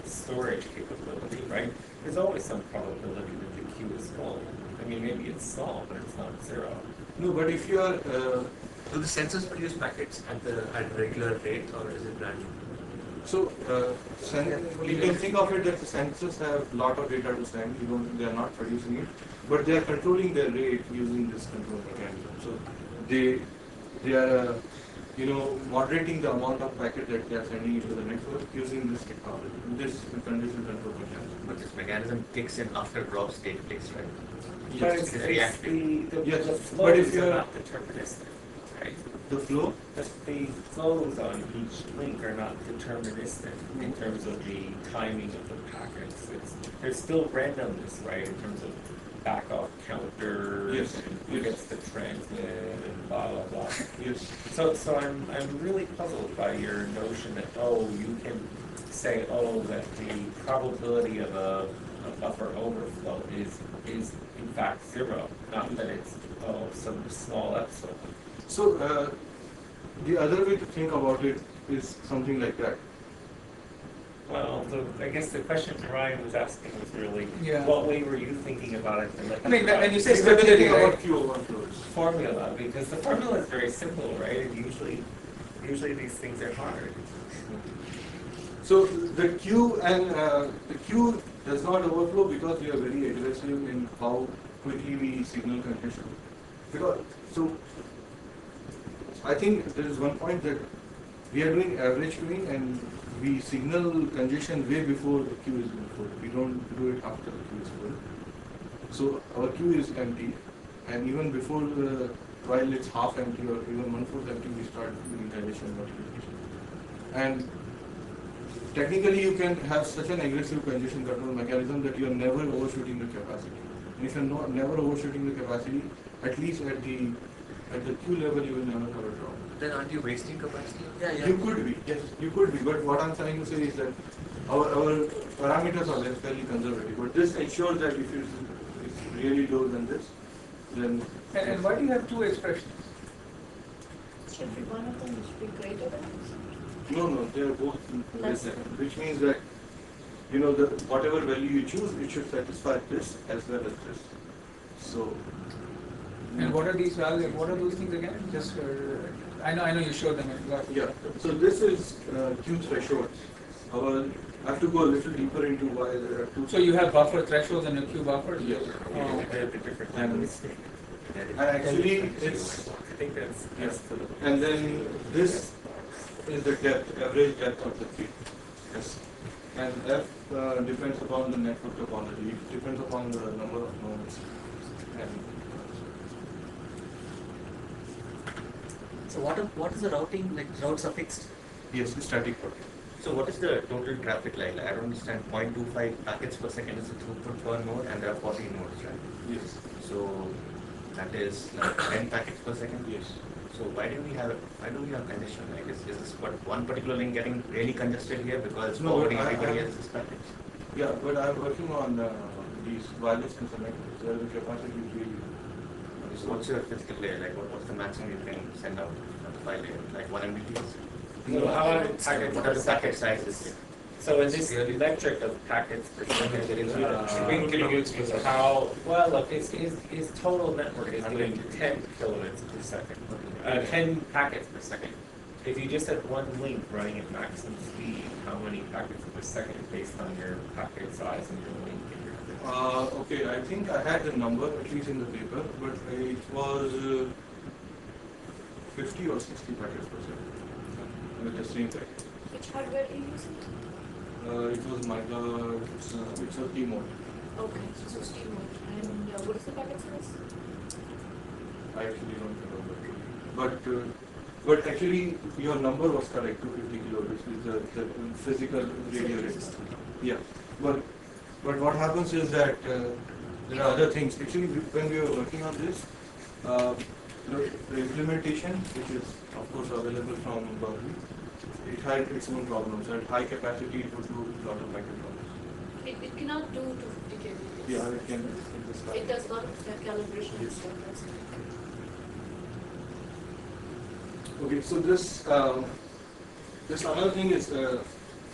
storage capability, right, there's always some probability that the queue is full. I mean, maybe it's small, but it's not zero. No, but if you are, Do the sensors produce packets at regular rate or is it random? so you can think of it that the sensors have lot of data to send. They are not producing it, but they are controlling their rate using this control mechanism. So they are moderating the amount of packet that they are sending into the network using this technology, this condition control mechanism. But this mechanism kicks in after drops take place, right? But Yes. it's reactive. the Yes, but flows if are you're- not deterministic, right? The flow. The flows on each link are not deterministic in terms of the timing of the packets. There's still randomness, right, in terms of backup counters Yes, and who yes. gets the transmit and blah blah blah. Yes. So I'm really puzzled by your notion that you can say that the probability of a buffer overflow is in fact zero, not that it's some small epsilon. So the other way to think about it is something like that. Well, I guess the question Ryan was asking was really, Yeah. what way were you thinking about it? And I mean, when you say We were stability, thinking right? about queue overflows. formula, because the formula is very simple, right? And usually these things are hard. So the queue does not overflow because we are very aggressive in how quickly we signal congestion. I think there is one point that we are doing average queuing and we signal congestion way before the queue is full. We don't do it after the queue is full. So our queue is empty, and even before while it's half empty or even 1/4 empty, we start doing congestion notification. And technically, you can have such an aggressive congestion control mechanism that you are never overshooting the capacity. And if you are never overshooting the capacity, at least at the queue level, you will never have a drop. Then aren't you wasting capacity? Yeah. You could be, yes, you could be. But what I'm trying to say is that our parameters are fairly conservative. But this ensures that if it's really lower than this, then And why do you have two expressions? Should be one of them should be greater than the no, they are both less than, which means that whatever value you choose, it should satisfy this as well as this. So. And what are these values? What are those things again? Just I know you showed them. Yeah. So this is queue thresholds. I have to go a little deeper into why there are two. So you have buffer thresholds and a queue buffers? Yes. Oh. At the different And levels. actually, it's I think that's the and then this is the depth, average depth of the tree. Yes. And F depends upon the network topology. It depends upon the number of nodes. And So what is the routing, like routes are fixed? yes, static routing. So what is the total traffic like? I don't understand. 0.25 packets per second is the throughput per node, and there are 40 nodes, right? Yes. So that is like 10 packets per second. Yes. So why do we have congestion? Like is this one particular link getting really congested here because No, forwarding I- everybody I- else's packets? Yeah, but I'm working on these wireless interconnectors where the capacity is really. So what's your physical layer? Like what's the maximum you can send out at the file layer? Like 1 Mbps? So how many packets What per are the packet second? sizes here? So in this metric of packets per second, Can you explain? how, well, look, its total network is doing 10 kilobits per second, 10 packets per second. If you just had one link running at maximum speed, how many packets per second based on your packet size and your link? Okay, I think I had the number at least in the paper, but it was 50 or 60 packets per second with the same packet. Which hardware are you using? It was it's a T mode. Okay, so 60 mode. And what is the packet size? I actually don't remember. But actually your number was correct, 250 kilobits is the physical radio rate. Yeah. But what happens is that there are other things. Actually, when we were working on this, the implementation, which is of course available from Berkeley, it had its own problems. At high capacity, it would do a lot of microprocessing. It cannot do 250 kbps. Yeah, it can. It does not calibration and stuff. That's it. Okay, so this another thing is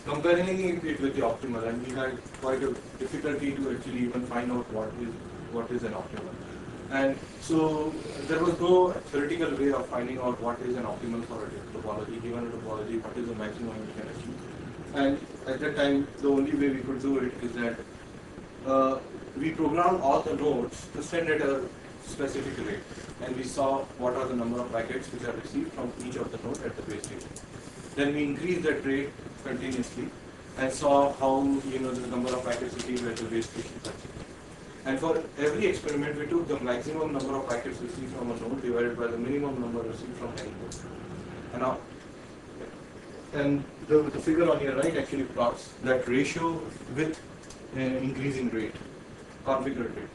comparing it with the optimal, and we had quite a difficulty to actually even find out what is an optimal. And so there was no theoretical way of finding out what is an optimal for a topology, given a topology, what is the maximum we can achieve. And at that time, the only way we could do it is that we programmed all the nodes to send at a specific rate, and we saw what are the number of packets which are received from each of the nodes at the base station. Then we increased that rate continuously and saw how the number of packets received at the base station. And for every experiment, we took the maximum number of packets received from a node divided by the minimum number received from any node. And the figure on your right actually plots that ratio with increasing rate, configured rate.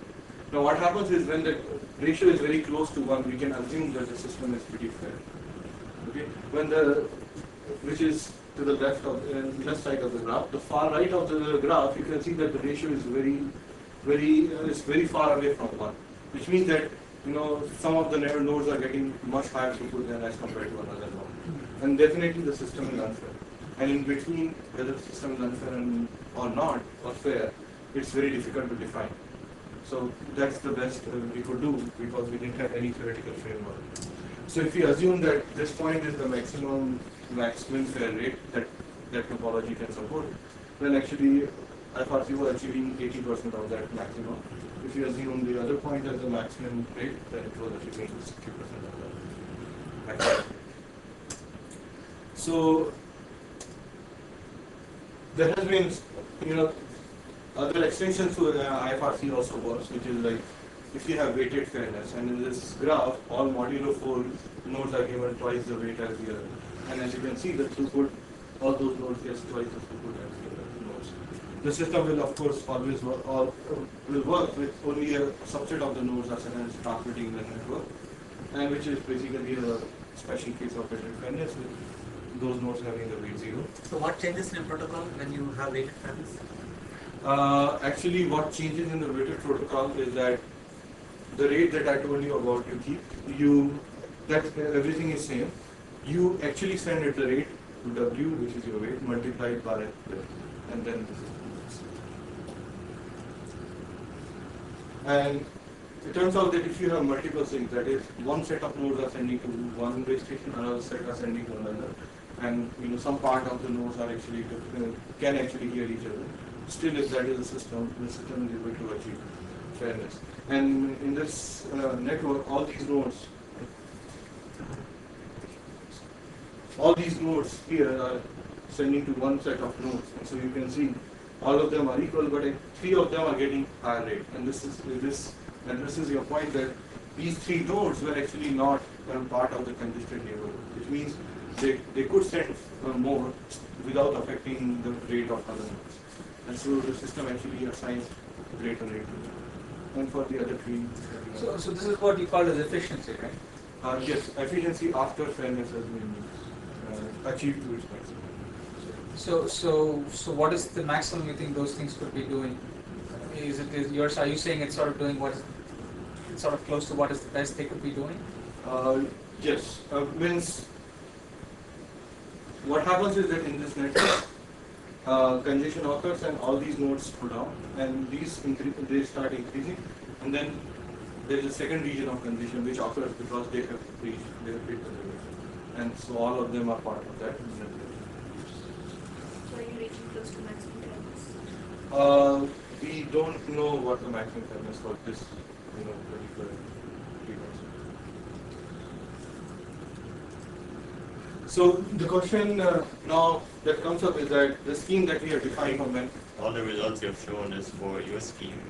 Now what happens is when the ratio is very close to 1, we can assume that the system is pretty fair. Okay? Which is to the left side of the graph. The far right of the graph, you can see that the ratio is very far away from 1, which means that some of the nodes are getting much higher throughput than as compared to another node. And definitely the system is unfair. And in between whether the system is unfair or not, or fair, it's very difficult to define. So that's the best we could do because we didn't have any theoretical framework. So if we assume that this point is the maximum fair rate that topology can support, then actually IFRC was achieving 80% of that maximum. If you assume the other point as the maximum rate, then it was achieving 60% of that maximum. So there has been, other extensions to IFRC also works, which is like if you have weighted fairness, and in this graph, all modulo 4 nodes are given twice the weight as the other. And as you can see, the throughput, all those nodes get twice the throughput as the other nodes. The system will, of course, always work, will work with only a subset of the nodes as well as transmitting the network, and which is basically a special case of weighted fairness with those nodes having the weight 0. So what changes in a protocol when you have weighted fairness? Actually, what changes in the weighted protocol is that the rate that I told you about, that everything is same. You actually send at the rate to W, which is your weight, multiplied by and then this is. And it turns out that if you have multiple things, that is, one set of nodes are sending to one base station, another set are sending to another, and some part of the nodes are actually can actually hear each other. Still, if that is the system is able to achieve fairness. And in this network, all these nodes here are sending to one set of nodes. And so you can see all of them are equal, but 3 of them are getting higher rate. And this is your point that these 3 nodes were actually not part of the congested neighborhood, which means they could send more without affecting the rate of other nodes. And so the system actually assigns greater rate to them. And for the other 3. So this is what you call as efficiency, right? Yes, efficiency after fairness has been achieved to its maximum. So what is the maximum you think those things could be doing? Are you saying it's sort of doing it's sort of close to what is the best they could be doing? Yes, means what happens is that in this network, congestion occurs and all these nodes slow down, and they start increasing, and then there is a second region of congestion which occurs because they have reached the limit, and so all of them are part of that. So are you reaching close to maximum fairness? We don't know what the maximum fairness for this particular frequency. So the question now that comes up is that the scheme that we are defining for men. All the results you have shown is for your scheme.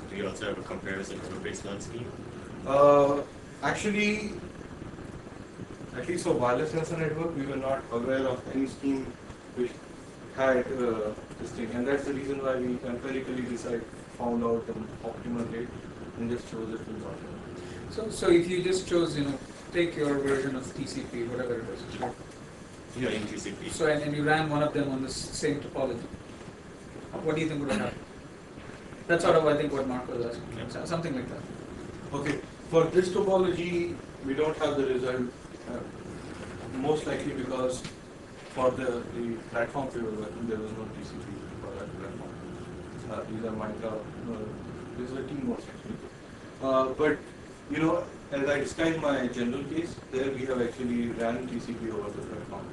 Do you also have a comparison to a baseline scheme? Actually, at least for wireless sensor network, we were not aware of any scheme which had this thing, and that's the reason why we empirically found out an optimal rate and just chose it with optimal. So if you just chose, take your version of TCP, whatever it is, right? Yeah, in TCP. So and you ran one of them on the same topology, what do you think would have happened? That's sort of, I think, what Mark was asking, something like that. Okay, for this topology, we don't have the result, most likely because for the platform we were working, there was no TCP for that platform. These are Minecraft, this is a team most actually. But, as I described my general case, there we have actually ran TCP over the platform.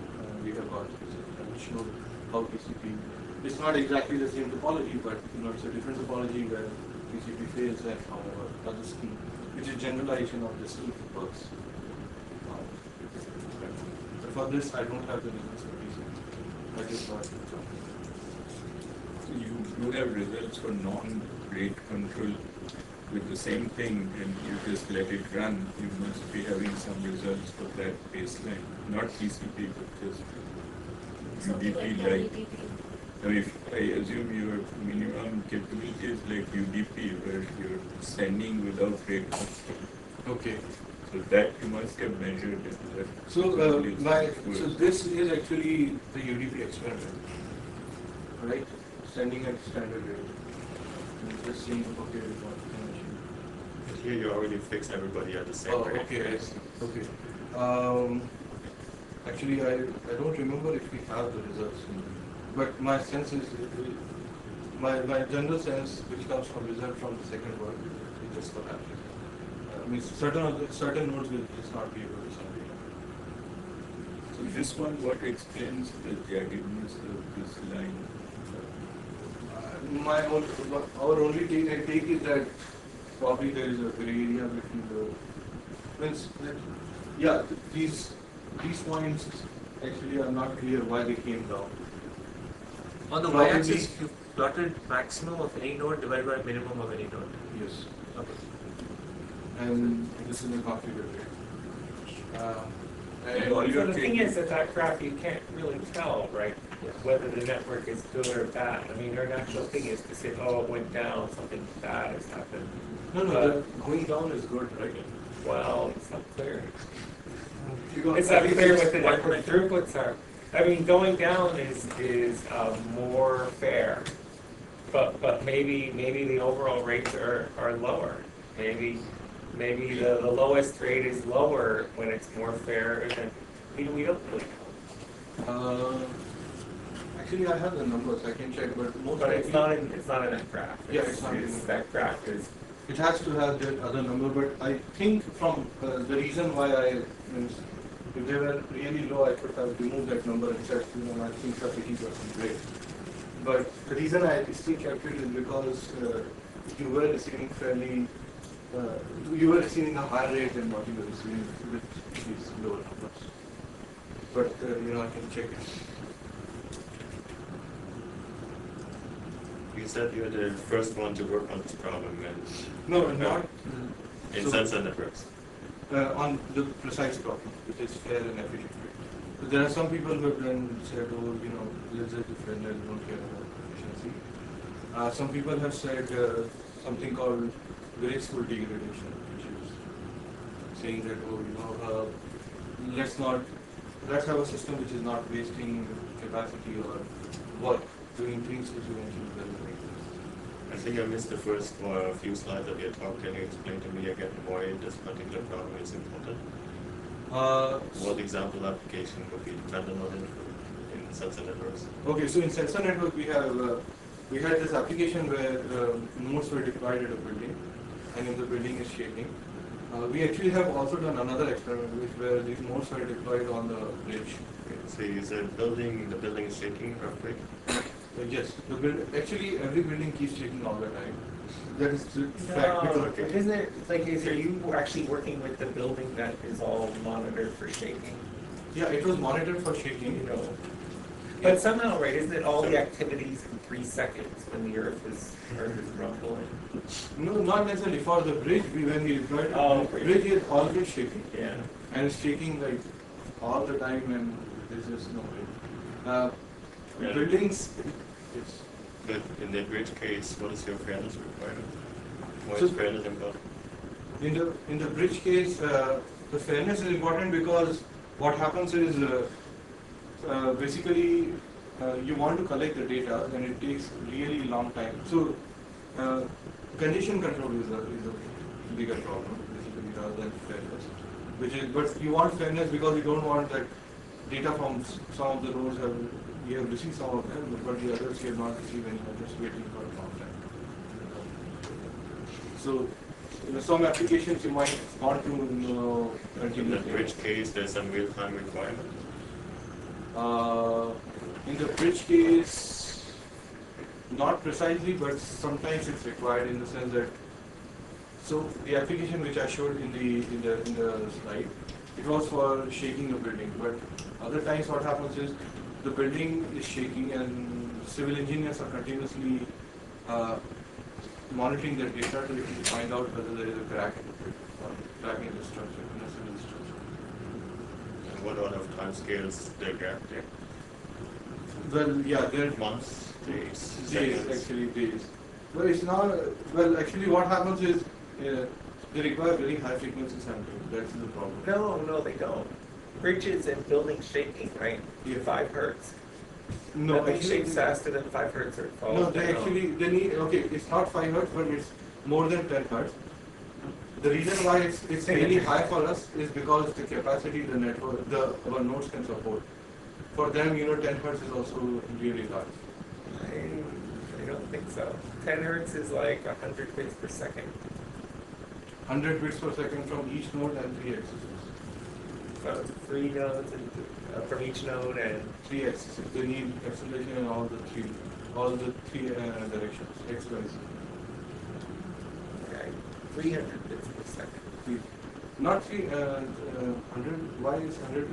We have got and showed how TCP, it's not exactly the same topology, but it's a different topology where TCP fails and however other scheme, which is generalization of the scheme works. But for this, I don't have the results for TCP. I just got it. So you have results for non-rate control with the same thing, and you just let it run. You must be having some results for that baseline, not TCP, but just Something UDP like like. UDP. I mean, if I assume your minimum capability is like UDP, where you're sending without rate control. Okay. So that you must have measured it. So this is actually the UDP experiment, right? Sending at standard rate. And just seeing, okay, what Here you already fixed everybody at the same rate. okay, I see. Okay. Actually, I don't remember if we have the results, but my sense is, my general sense, which comes from result from the second work, is just for that. I mean, certain nodes will just not be able to send data. So this one, what explains the jaggedness of this line? Our only take is that probably there is a gray area between the means that, yeah, these points actually are not clear why they came down. On the Probably- y-axis, you've plotted maximum of any node divided by minimum of any node. Yes. Okay. And this is the configured rate. And all So your the thing is that graph, you can't really tell, right, whether the network is good or bad. I mean, our natural thing is to say, oh, it went down, something bad has happened. No, the going down is good, right? Well, it's not clear. Because It's not at clear least what the network throughputs are. I mean, going down is more fair, but maybe the overall rates are lower. Maybe the lowest rate is lower when it's more fair than we don't really know. Actually, I have the numbers. I can check, but most But it's likely not in that graph. Yeah, it's not in the that graph is. it has to have the other number. But I think from the reason why means if they were really low, I could have removed that number and said, I think are 80% rate. But the reason I still kept it is because you were receiving you were receiving a higher rate than what you were receiving with these lower numbers. But I can check it. You said you're the first one to work on this problem and No, not in so- sensor networks. On the precise problem, which is fair and efficient. But there are some people who have then said, let's just defend and don't care about efficiency. Some people have said something called graceful degradation, which is saying that, let's have a system which is not wasting capacity or work doing things which eventually doesn't make sense. I think I missed the first few slides of your talk. Can you explain to me again why this particular problem is important? What example application would be dependent on it in sensor networks? Okay, so in sensor network we had this application where nodes were deployed at a building, and if the building is shaking. We actually have also done another experiment where these nodes were deployed on the bridge. Okay, so you said the building is shaking earthquake. Yes, actually every building keeps shaking all the time. That is the fact. No, Because isn't it are you actually working with the building that is all monitored for shaking? yeah, it was monitored for shaking. But somehow, right, isn't it all the activities in 3 seconds when the earth is rumbling? No, not necessarily for the bridge. When we deployed the bridge is always shaking. Yeah. And it's shaking like all the time, and there's just no way. Buildings, But in the bridge case, what is your fairness requirement? Why So- is fairness important? In the bridge case, the fairness is important because what happens is basically you want to collect the data and it takes really long time. So condition control is a bigger problem basically rather than fairness. But you want fairness because you don't want that data from some of the rows you have received some of them, but the others you have not received any. You're just waiting for a long time. So some applications you might want to In the continue. bridge case, there's some real-time requirement. In the bridge case, not precisely, but sometimes it's required in the sense that. So the application which I showed in the slide, it was for shaking a building. But other times, what happens is the building is shaking, and civil engineers are continuously monitoring the data to find out whether there is a crack in the structure, in a civil structure. And what are the time scales they get there? Well, yeah, there are Months, days, days, seconds? actually days. Well, it's not, well, actually what happens is they require very high frequency sampling. That's the problem. No, they don't. Bridges and buildings shaking, right? Yeah. 5 hertz. No, Nothing actually, shakes faster than 5 hertz or it falls no, they down. actually, they need, okay, it's not 5 hertz, but it's more than 10 hertz. The reason why it's really high for us is because the capacity the network, our nodes can support. For them, 10 hertz is also really large. I don't think so. 10 hertz is like 100 bits per second. 100 bits per second from each node and 3 axes. So 3 nodes and, from each node and 3 axes. They need acceleration in all the three directions, X, Y, Z. okay, 300 bits per second. Not 100. Why is 100?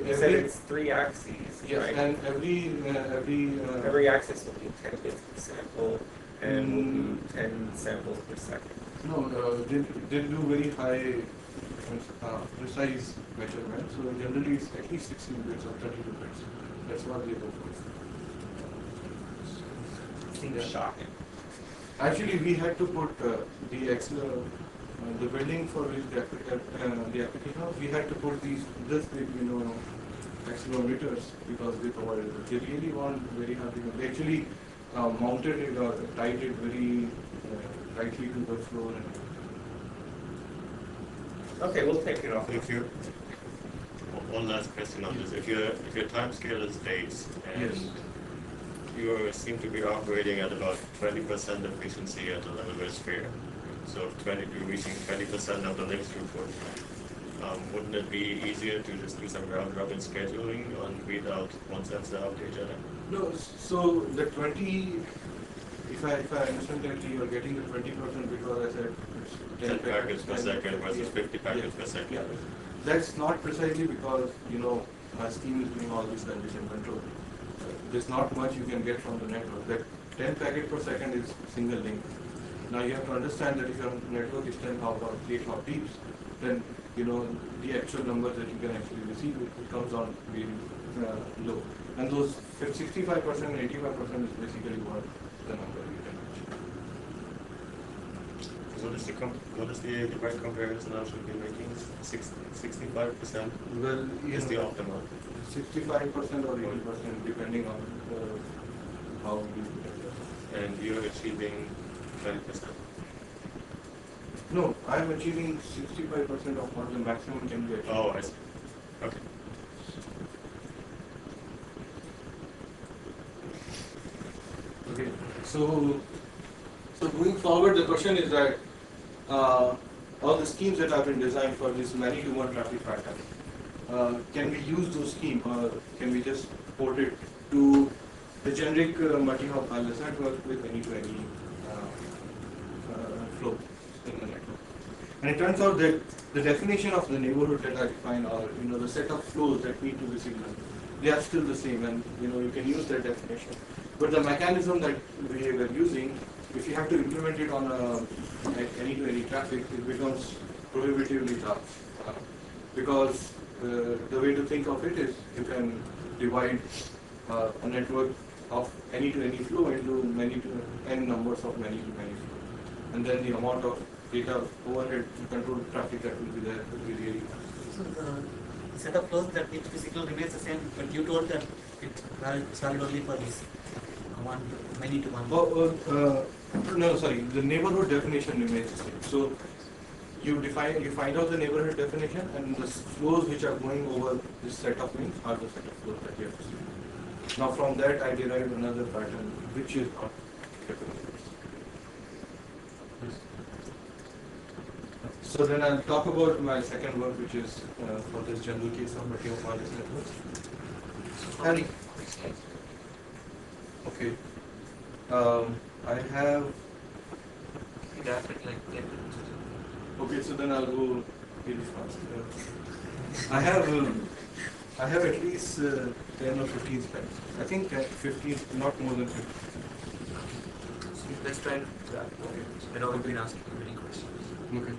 You said it's 3 axes, Yes, right? and Every axis will be 10 bits per sample and will be 10 samples per second. no, they do very high precise measurement. So generally, it's at least 16 bits or 32 bits. That's what they go for. Seems Yeah. shocking. Actually, we had to put the building for which the application, we had to put this big, accelerometers because they provided it. They really want very high frequency. They actually mounted it or tied it very tightly to the floor. Okay, we'll take it off. If you, one last question on this. If your time scale is days and Yes. you seem to be operating at about 20% efficiency at the level where it's fair, so if you're reaching 20% of the link throughput, wouldn't it be easier to just do some round robin scheduling and read out one sensor after each other? No, so the 20, if I understand correctly, you're getting the 20% because I said it's 10 packets per 10 second versus yeah. 50 packets per second. Yeah, that's not precisely because our scheme is doing all this condition control. There's not much you can get from the network. That 10 packet per second is single link. Now you have to understand that if your network is 10 hop or 8 hop deeps, then the actual numbers that you can actually receive it comes on very low. And those 65% and 85% is basically what the number you can reach. What is the right comparison I should be making? 65% Well, is the optimal. 65% or 80% depending on how you do it. And you're achieving 20%. No, I'm achieving 65% of what the maximum can be achieved. Oh, I see. Okay. Okay, so moving forward, the question is that all the schemes that have been designed for this many-to-one traffic pattern, can we use those schemes or can we just port it to the generic multi-hop wireless network with any-to-any flow in the network? And it turns out that the definition of the neighborhood that I define or the set of flows that need to be signaled, they are still the same, and you can use that definition. But the mechanism that we were using, if you have to implement it on any-to-any traffic, it becomes prohibitively tough. Because the way to think of it is you can divide a network of any-to-any flow into n numbers of many-to-many flow. And then the amount of data overhead to control traffic that will be there will be really high. So the set of flows that need physical remains the same, but you told that it's valid only for this one, many to one. No, sorry, the neighborhood definition remains the same. So you find out the neighborhood definition, and the flows which are going over this set of links are the set of flows that you have to see. Now from that I derived another pattern which is not capable. So then I'll talk about my second work, which is for this general case of multi-wireless networks. And, okay, I have. Okay, so then I'll go really fast. I have at least 10 or 15 slides. I think 15, not more than 15. Let's try and I know we've been asking many questions. Okay.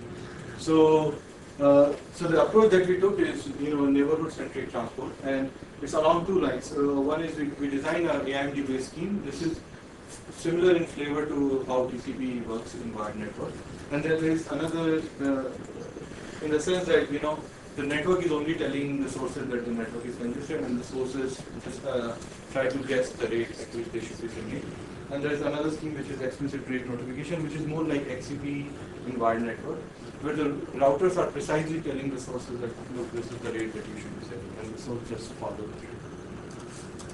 So, so the approach that we took is, neighborhood-centric transport, and it's along two lines. One is we design an AIMD-based scheme. This is similar in flavor to how TCP works in wired network. And then there is another, in the sense that the network is only telling the sources that the network is congested, and the sources just try to guess the rate at which they should be sending. And there is another scheme which is explicit rate notification, which is more like XCP in wired network, where the routers are precisely telling the sources that, look, this is the rate that you should be sending, and the source just follow the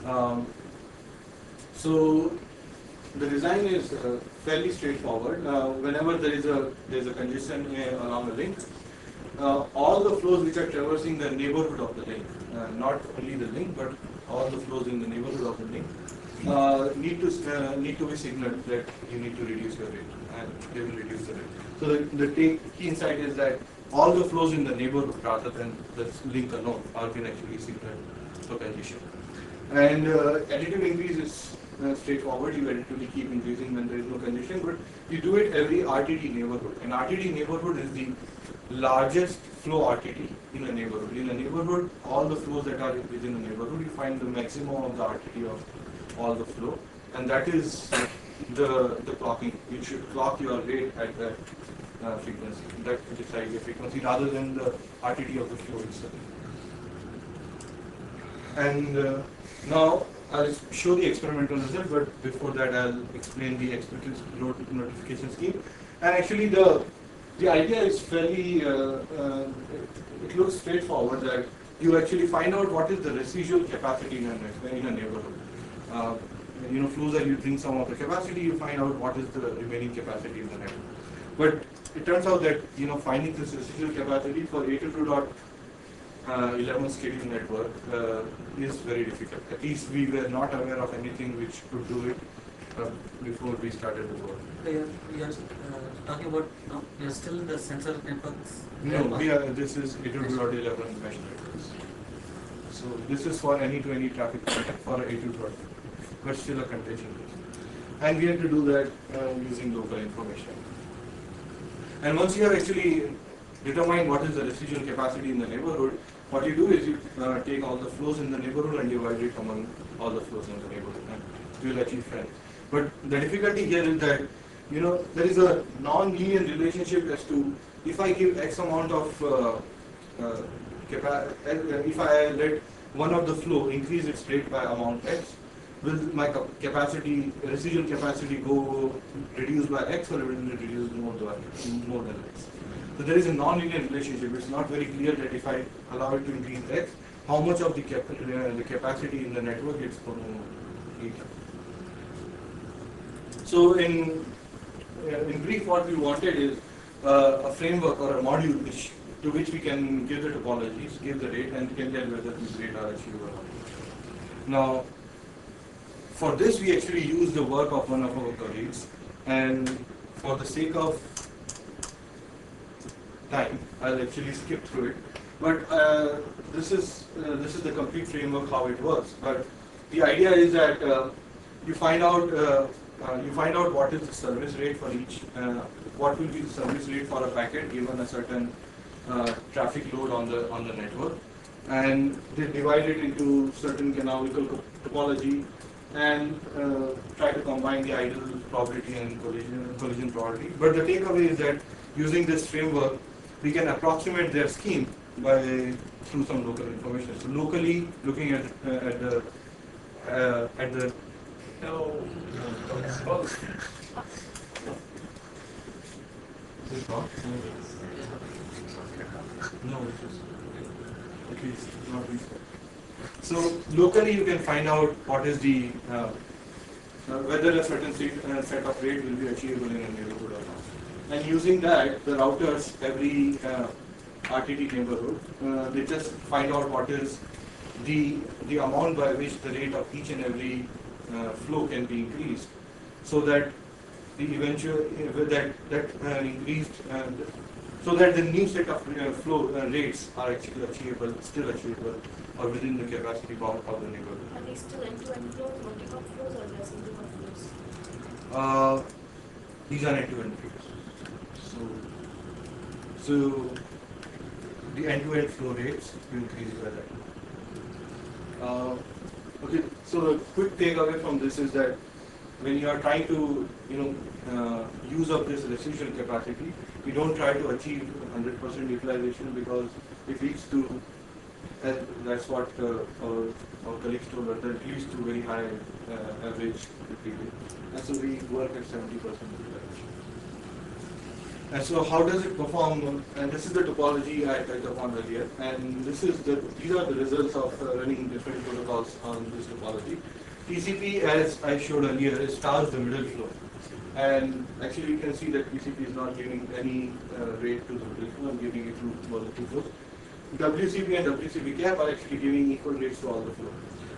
rate. So the design is fairly straightforward. Whenever there is a congestion along a link, all the flows which are traversing the neighborhood of the link, not only the link, but all the flows in the neighborhood of the link, need to be signaled that you need to reduce your rate, and they will reduce the rate. So the key insight is that all the flows in the neighborhood rather than the link alone are being actually signaled for congestion. And additive increase is straightforward. You additively keep increasing when there is no congestion, but you do it every RTT neighborhood. And RTT neighborhood is the largest flow RTT in a neighborhood. In a neighborhood, all the flows that are within a neighborhood, you find the maximum of the RTT of all the flow, and that is the clocking. You should clock your rate at that frequency. That decides the frequency rather than the RTT of the flow itself. And now I'll show the experimental result, but before that I'll explain the explicit load notification scheme. And actually the idea is fairly, it looks straightforward, that you actually find out what is the residual capacity in a neighborhood. Flows are using some of the capacity, you find out what is the remaining capacity in the network. But it turns out that finding this residual capacity for 802.11 schedule network is very difficult. At least we were not aware of anything which could do it before we started the work. So you're talking about, you're still in the sensor networks? No, this is 802.11 mesh networks. So this is for any-to-any traffic for 802.11, but still a contention. And we have to do that using local information. And once you have actually determined what is the residual capacity in the neighborhood, what you do is you take all the flows in the neighborhood and divide it among all the flows in the neighborhood, and you will achieve fairness. But the difficulty here is that there is a non-linear relationship as to if I give X amount of if I let one of the flow increase its rate by amount X, will my residual capacity go reduced by X, or will it reduce more than X? So there is a non-linear relationship. It's not very clear that if I allow it to increase X, how much of the capacity in the network it's going to eat up. So in brief, what we wanted is a framework or a module to which we can give the topologies, give the rate, and can tell whether these rates are achieved or not. Now, for this we actually use the work of one of our colleagues, and for the sake of time, I'll actually skip through it. But this is the complete framework how it works. But the idea is that you find out what is the service rate for each, what will be the service rate for a packet given a certain traffic load on the network, and they divide it into certain canonical topology, and try to combine the ideal probability and collision probability. But the takeaway is that using this framework, we can approximate their scheme through some local information. So locally, looking at the Don't expose. Is it wrong? No, it's just at least not recent. So locally, you can find out what is the whether a certain set of rate will be achievable in a neighborhood or not. And using that, the routers, every RTT neighborhood, they just find out what is the amount by which the rate of each and every flow can be increased, so that the eventual increased so that the new set of flow rates are actually still achievable, or within the capacity bound of the neighborhood. Are they still end-to-end flows, multi-hop flows, or they're single-hop flows? These are end-to-end flows. So the end-to-end flow rates will increase by that. Okay, so the quick takeaway from this is that when you are trying to use up this residual capacity, you don't try to achieve 100% utilization, because it leads to, that's what our colleagues told us, that it leads to very high average repeated. And so we work at 70% utilization. And so how does it perform? And this is the topology I touched upon earlier. And these are the results of running different protocols on this topology. TCP, as I showed earlier, stars the middle flow. And actually you can see that TCP is not giving any rate to the middle flow, and giving it to all the two flows. WCP and WCP cap are actually giving equal rates to all the flow.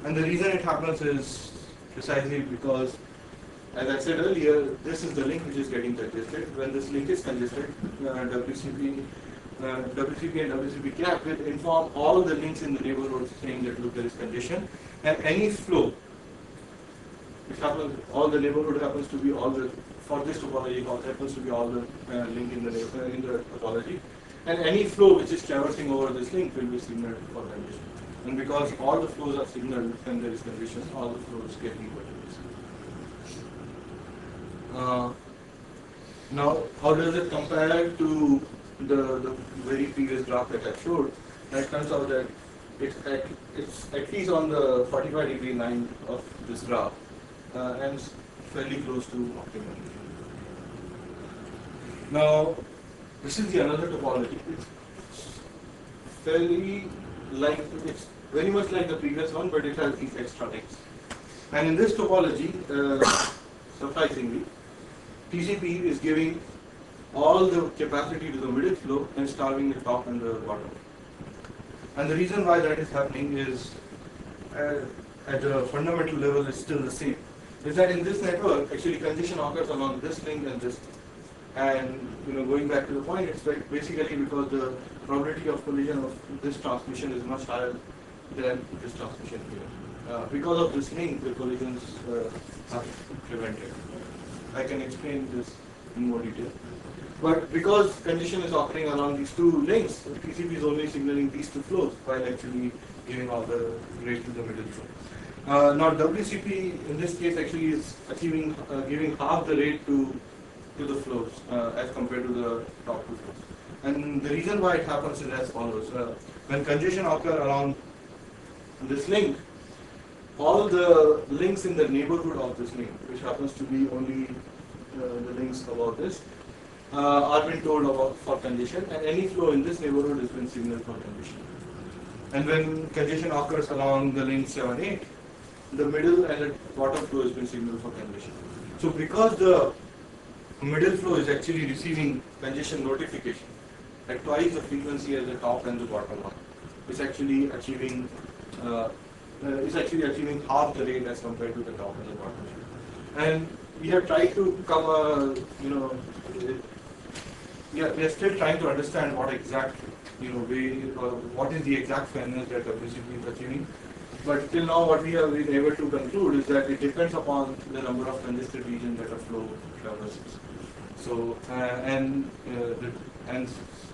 And the reason it happens is precisely because, as I said earlier, this is the link which is getting congested. When this link is congested, WCP and WCP cap will inform all the links in the neighborhood saying that look, there is congestion, and any flow, which happens, all the neighborhood happens to be all the, for this topology, it happens to be all the link in the topology, and any flow which is traversing over this link will be signaled for congestion. And because all the flows are signaled when there is congestion, all the flows get equal to this. Now, how does it compare to the very previous graph that I showed? And it turns out that it's at least on the 45-degree line of this graph, and it's fairly close to optimum. Now, this is the another topology. It's very much like the previous one, but it has these extra links. And in this topology, surprisingly, TCP is giving all the capacity to the middle flow and starving the top and the bottom. And the reason why that is happening is, at the fundamental level, is still the same. Is that in this network, actually congestion occurs along this link and this link. And going back to the point, it's basically because the probability of collision of this transmission is much higher than this transmission here. Because of this link, the collisions are prevented. I can explain this in more detail. But because congestion is occurring along these two links, TCP is only signaling these two flows while actually giving all the rate to the middle flow. Now WCP in this case actually is achieving giving half the rate to the flows as compared to the top two flows. And the reason why it happens is as follows. When congestion occurs along this link, all the links in the neighborhood of this link, which happens to be only the links about this, are being told about for congestion, and any flow in this neighborhood has been signaled for congestion. And when congestion occurs along the link 7, 8, the middle and the bottom flow has been signaled for congestion. So because the middle flow is actually receiving congestion notification at twice the frequency as the top and the bottom one, it's actually achieving half the rate as compared to the top and the bottom. And we have tried to come, we are still trying to understand what exact, what is the exact fairness that WCP is achieving. But till now, what we have been able to conclude is that it depends upon the number of congested regions that a flow traverses. So, and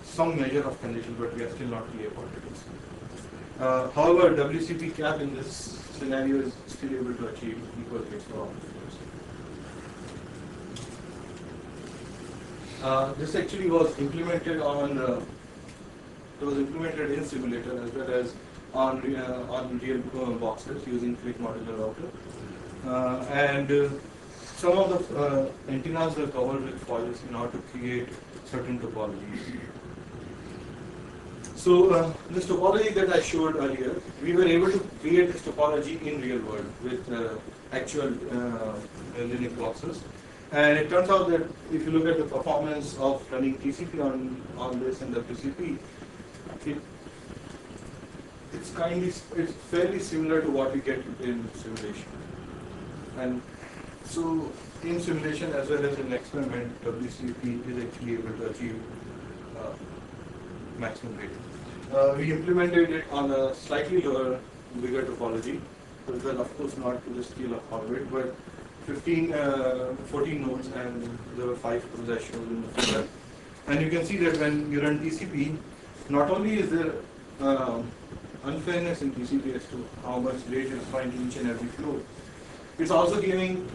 some measure of congestion, but we are still not clear what it is. However, WCP cap in this scenario is still able to achieve equal fits for all the flows. This actually was implemented in simulator as well as on real boxes using click modular router. Some of the antennas were covered with foils in order to create certain topologies. So this topology that I showed earlier, we were able to create this topology in real world with actual Linux boxes. And it turns out that if you look at the performance of running TCP on this and WCP, it's fairly similar to what we get in simulation. And so in simulation as well as in experiment, WCP is actually able to achieve maximum rating. We implemented it on a slightly bigger topology, well, of course not to the scale of Orbit, but 14 nodes, and there were 5 nodes I showed in the figure. And you can see that when you run TCP, not only is there unfairness in TCP as to how much rate is assigned to each and every flow, it's also giving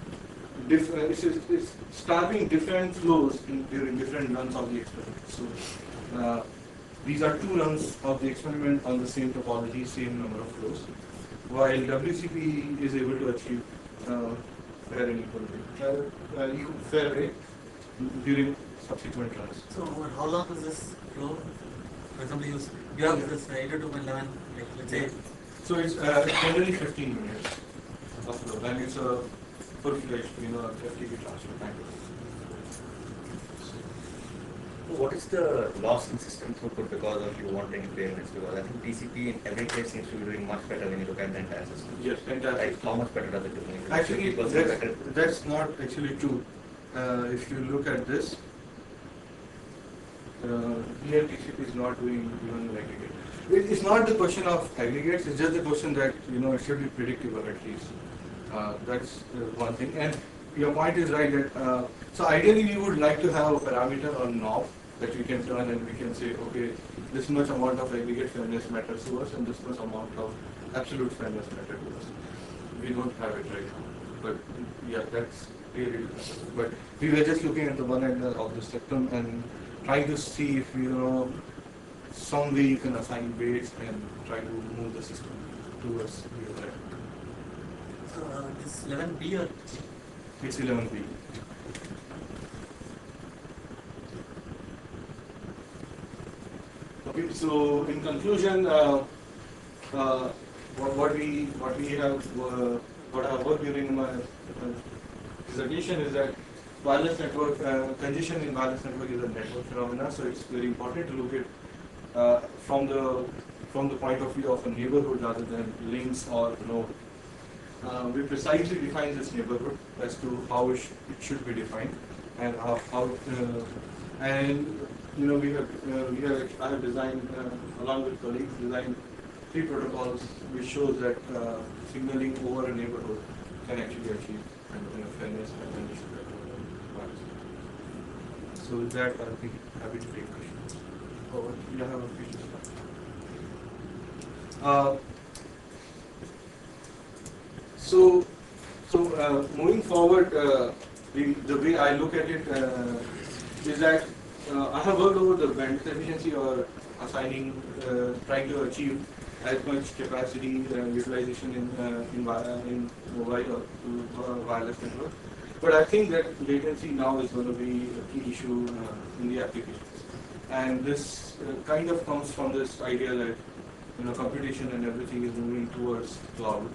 it's starting different flows during different runs of the experiment. So these are 2 runs of the experiment on the same topology, same number of flows, while WCP is able to achieve fair and equal rate during subsequent runs. So how long is this flow? For example, you have this 802.11, like let's say. So it's generally 15 minutes of flow, and it's a full-fledged, FTP transfer kind of. What is the loss in system throughput because of you wanting fairness? Because I think TCP in every case seems to be doing much better when you look at the entire system. Yes, entire like system. how much better does it do? Actually, that's not actually true. If you look at this, here TCP is not doing even aggregate. It's not the question of aggregates, it's just the question that, it should be predictable at least. That's one thing. And your point is right that, so ideally we would like to have a parameter or knob that we can turn and we can say, okay, this much amount of aggregate fairness matters to us and this much amount of absolute fairness matters to us. We don't have it right now. But yeah, that's really, but we were just looking at the one end of the spectrum and trying to see if, some way you can assign weights and try to move the system towards the other end. So this 11B or? It's 11B. Okay, so in conclusion, what I have worked during my dissertation is that wireless network congestion in wireless network is a network phenomena. So it's very important to look at from the point of view of a neighborhood rather than links or node. We precisely define this neighborhood as to how it should be defined and I have designed along with colleagues designed 3 protocols which shows that signaling over a neighborhood can actually achieve fairness and condition. So with that, I'll be happy to take questions. Or you have a few So moving forward, the way I look at it is that I have worked over the bandwidth efficiency or assigning, trying to achieve as much capacity utilization in mobile or wireless network. But I think that latency now is going to be a key issue in the applications. And this kind of comes from this idea that computation and everything is moving towards cloud.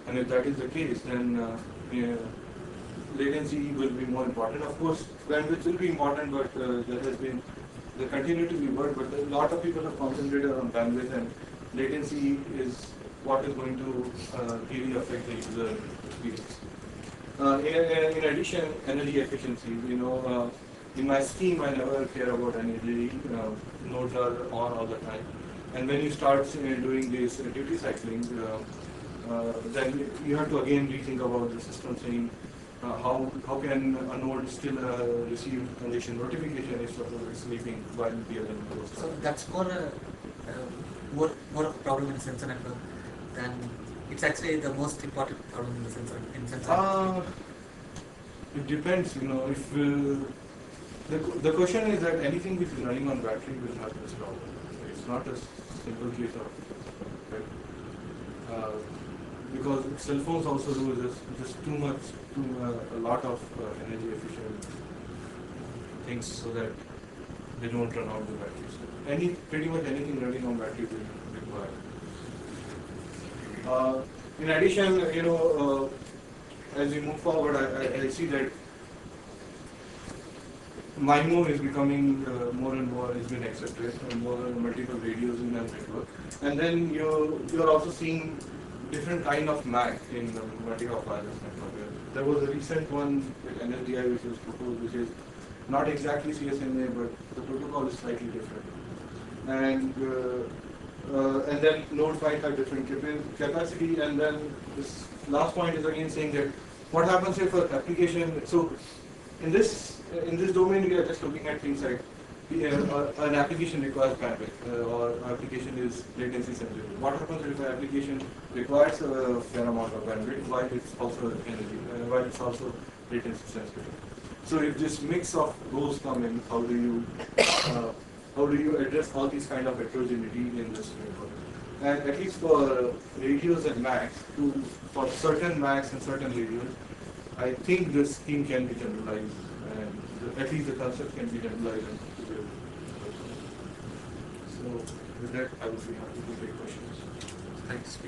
And if that is the case, then latency will be more important. Of course, bandwidth will be important, but there continue to be work, but a lot of people have concentrated on bandwidth, and latency is what is going to really affect the user experience. In addition, energy efficiency. In my scheme, I never care about energy. Nodes are on all the time, and when you start doing this duty cycling, then you have to again rethink about the system, saying how can a node still receive congestion notification if it's sleeping while the other node goes down. So that's for more of a problem in sensor network than it's actually the most important problem in the sensor network. It depends, if the question is that anything which is running on battery will have this problem. It's not a simple case of, right? Because cell phones also do just a lot of energy efficient things so that they don't run out the batteries. Pretty much anything running on battery will require. In addition, as we move forward, I see that MIMO is becoming more and more has been accepted, and more multiple radios in that network. And then you're also seeing different kind of MAC in the multi-hop wireless network. There was a recent one with NSDI which was proposed, which is not exactly CSMA, but the protocol is slightly different. And then nodes might have different capacity. And then this last point is again saying that what happens if an application, so in this domain we are just looking at things like an application requires bandwidth or application is latency sensitive. What happens if an application requires a fair amount of bandwidth while it's also energy, while it's also latency sensitive? So if this mix of those come in, how do you address all these kind of heterogeneity in this network? And at least for radios and MACs, for certain MACs and certain radios, I think this scheme can be generalized, and at least the concept can be generalized. So with that, I would be happy to take questions. Thanks.